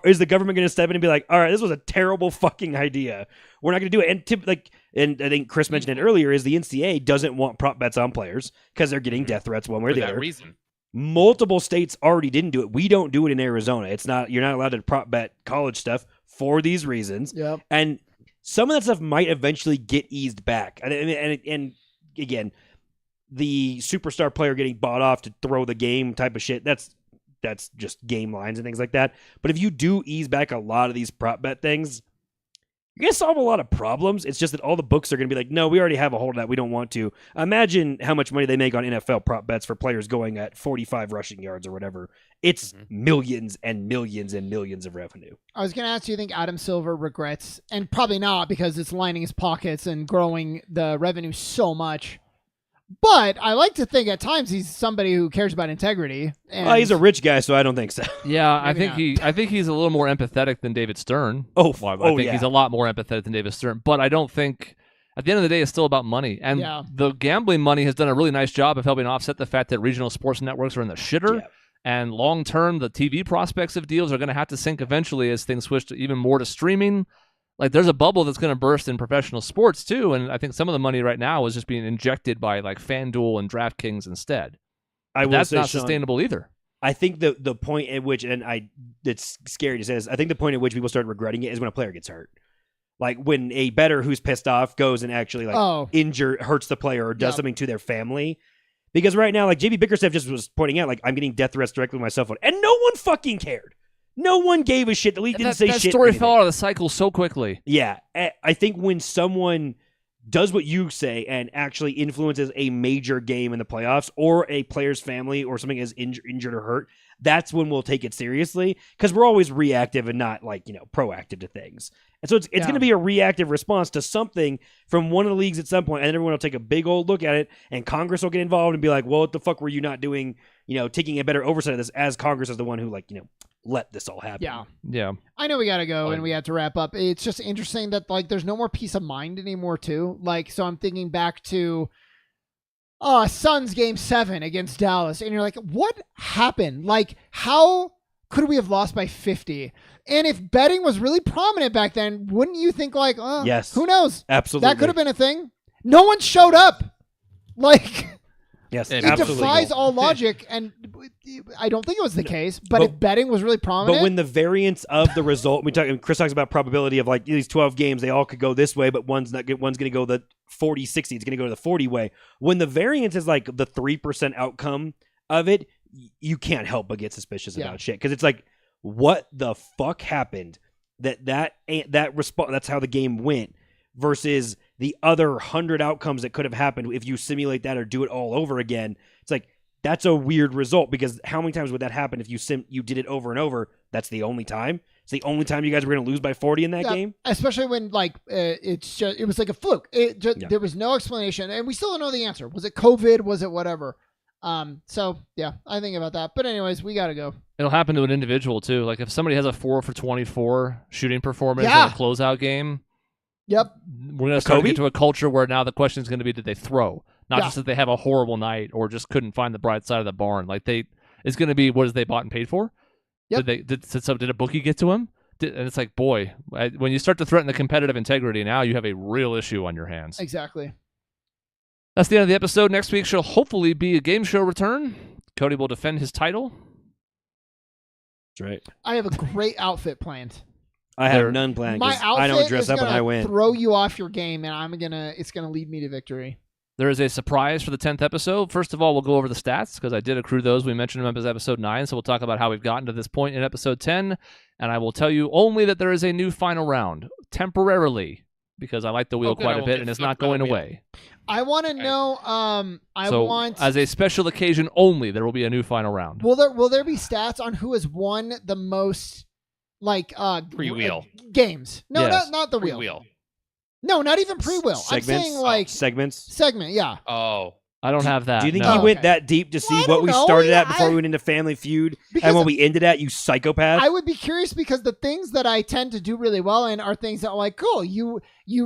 is the government going to step in and be like, all right, this was a terrible fucking idea. We're not going to do it. And I think Chris mentioned it earlier, is the NCAA doesn't want prop bets on players because they're getting death threats one way or the other. Reason. Multiple states already didn't do it. We don't do it in Arizona. You're not allowed to prop bet college stuff for these reasons. Yep. And some of that stuff might eventually get eased back. And again, the superstar player getting bought off to throw the game type of shit, that's just game lines and things like that. But if you do ease back a lot of these prop bet things, you're going to solve a lot of problems. It's just that all the books are going to be like, no, we already have a hold of that. We don't want to. Imagine how much money they make on NFL prop bets for players going at 45 rushing yards or whatever. It's millions and millions and millions of revenue. I was going to ask, do you think Adam Silver regrets, and probably not because it's lining his pockets and growing the revenue so much. But I like to think at times he's somebody who cares about integrity. And He's a rich guy, so I don't think so. Yeah, I think he's a little more empathetic than David Stern. I think he's a lot more empathetic than David Stern. But I don't think, at the end of the day, it's still about money. And the gambling money has done a really nice job of helping offset the fact that regional sports networks are in the shitter. Yeah. And long term, the TV prospects of deals are going to have to sink eventually as things switch to even more to streaming. Like, there's a bubble that's going to burst in professional sports, too, and I think some of the money right now is just being injected by, like, FanDuel and DraftKings instead. That's not sustainable either. I think the point at which, and it's scary to say this, I think the point at which people start regretting it is when a player gets hurt. Like, when a bettor who's pissed off goes and actually, hurts the player or does something to their family. Because right now, like, JB Bickerstaff just was pointing out, like, I'm getting death threats directly with my cell phone, and no one fucking cared. No one gave a shit. The league didn't say shit. That story fell out of the cycle so quickly. Yeah. I think when someone does what you say and actually influences a major game in the playoffs or a player's family or something is injured or hurt, that's when we'll take it seriously, because we're always reactive and not, like, proactive to things. And so it's going to be a reactive response to something from one of the leagues at some point, and everyone will take a big old look at it, and Congress will get involved and be like, well, what the fuck were you not doing, taking a better oversight of this, as Congress is the one who, like, let this all happen. Yeah. I know we got to go and we have to wrap up. It's just interesting that, like, there's no more peace of mind anymore, too. Like, so I'm thinking back to Suns game 7 against Dallas, and you're like, what happened? Like, how could we have lost by 50? And if betting was really prominent back then, wouldn't you think, like, yes, who knows? Absolutely. That could have been a thing. No one showed up. Like, yes, it absolutely defies all logic, and I don't think it was the case. But if betting was really prominent, but when the variance of the result, Chris talks about probability of, like, these 12 games, they all could go this way, but one's going to go the 40-60. It's going to go the 40 way. When the variance is like the 3% outcome of it, you can't help but get suspicious about shit, because it's like, what the fuck happened? That response. That's how the game went. Versus the other 100 outcomes that could have happened if you simulate that or do it all over again. It's like, that's a weird result, because how many times would that happen if you did it over and over? That's the only time. It's the only time you guys were going to lose by 40 in that game. Especially when, like, it was like a fluke. There was no explanation, and we still don't know the answer. Was it COVID? Was it whatever? So yeah, I think about that. But anyways, we got to go. It'll happen to an individual too. Like, if somebody has a 4 for 24 shooting performance in a closeout game. Yep. We're going to start to get to a culture where now the question is going to be, did they throw? Not just that they have a horrible night or just couldn't find the bright side of the barn. Like, it's going to be, what is they bought and paid for? Yep. Did a bookie get to him? And it's like, boy, when you start to threaten the competitive integrity, now you have a real issue on your hands. Exactly. That's the end of the episode. Next week shall hopefully be a game show return. Cody will defend his title. That's right. I have a great outfit planned. I have none planned. My outfit I don't dress up and I win. Throw you off your game, and it's gonna lead me to victory. There is a surprise for the 10th episode. First of all, we'll go over the stats, because I did accrue those. We mentioned them as episode 9, so we'll talk about how we've gotten to this point in episode 10. And I will tell you only that there is a new final round, temporarily, because I like the wheel quite a bit, and it's not going away. I want to know. As a special occasion only, there will be a new final round. Will there be stats on who has won the most, like, pre-wheel games? No, yes. not the pre-wheel. No, not even pre-wheel. I'm saying, like, segments. Segment, yeah. Oh, I don't have that. Do you think no. he went that deep to see Well, I what don't we know. started Yeah, at before we went into Family Feud Because and what we ended at, you psychopath? I would be curious because the things that I tend to do really well in are things that are like, cool, you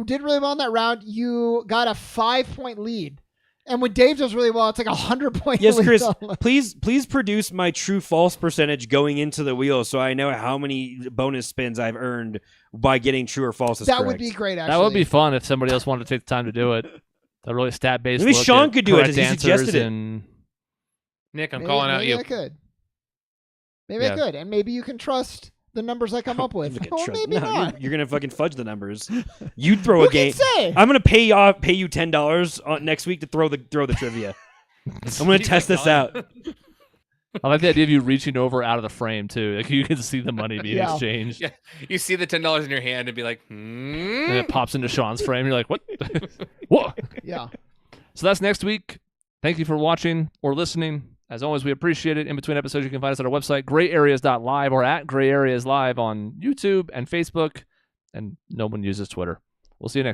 did really well in that round. You got a 5-point lead. And when Dave does really well, it's like 100-point Yes, lead. Chris, please produce my true false percentage going into the wheel so I know how many bonus spins I've earned by getting true or false. That would be great, actually. That would be fun if somebody else wanted to take the time to do it. A really stat-based Maybe look Sean at could do it, correct as he suggested answers it. and Nick, I'm Maybe- calling out maybe you. I could. Maybe Yeah. I could. And maybe you can trust the numbers I come up with. Look at Or Trump. maybe No, not. You're gonna fucking fudge the numbers. You throw Who a game. can say? I'm gonna pay you $10 next week to throw the trivia. I'm gonna test this out. I like the idea of you reaching over out of the frame too. Like you can see the money being Yeah. exchanged. Yeah, you see the $10 in your hand and be like, And it pops into Sean's frame. You're like, what? What? Yeah. So that's next week. Thank you for watching or listening. As always, we appreciate it. In between episodes, you can find us at our website, grayareas.live, or at Gray Areas Live on YouTube and Facebook. And no one uses Twitter. We'll see you next time.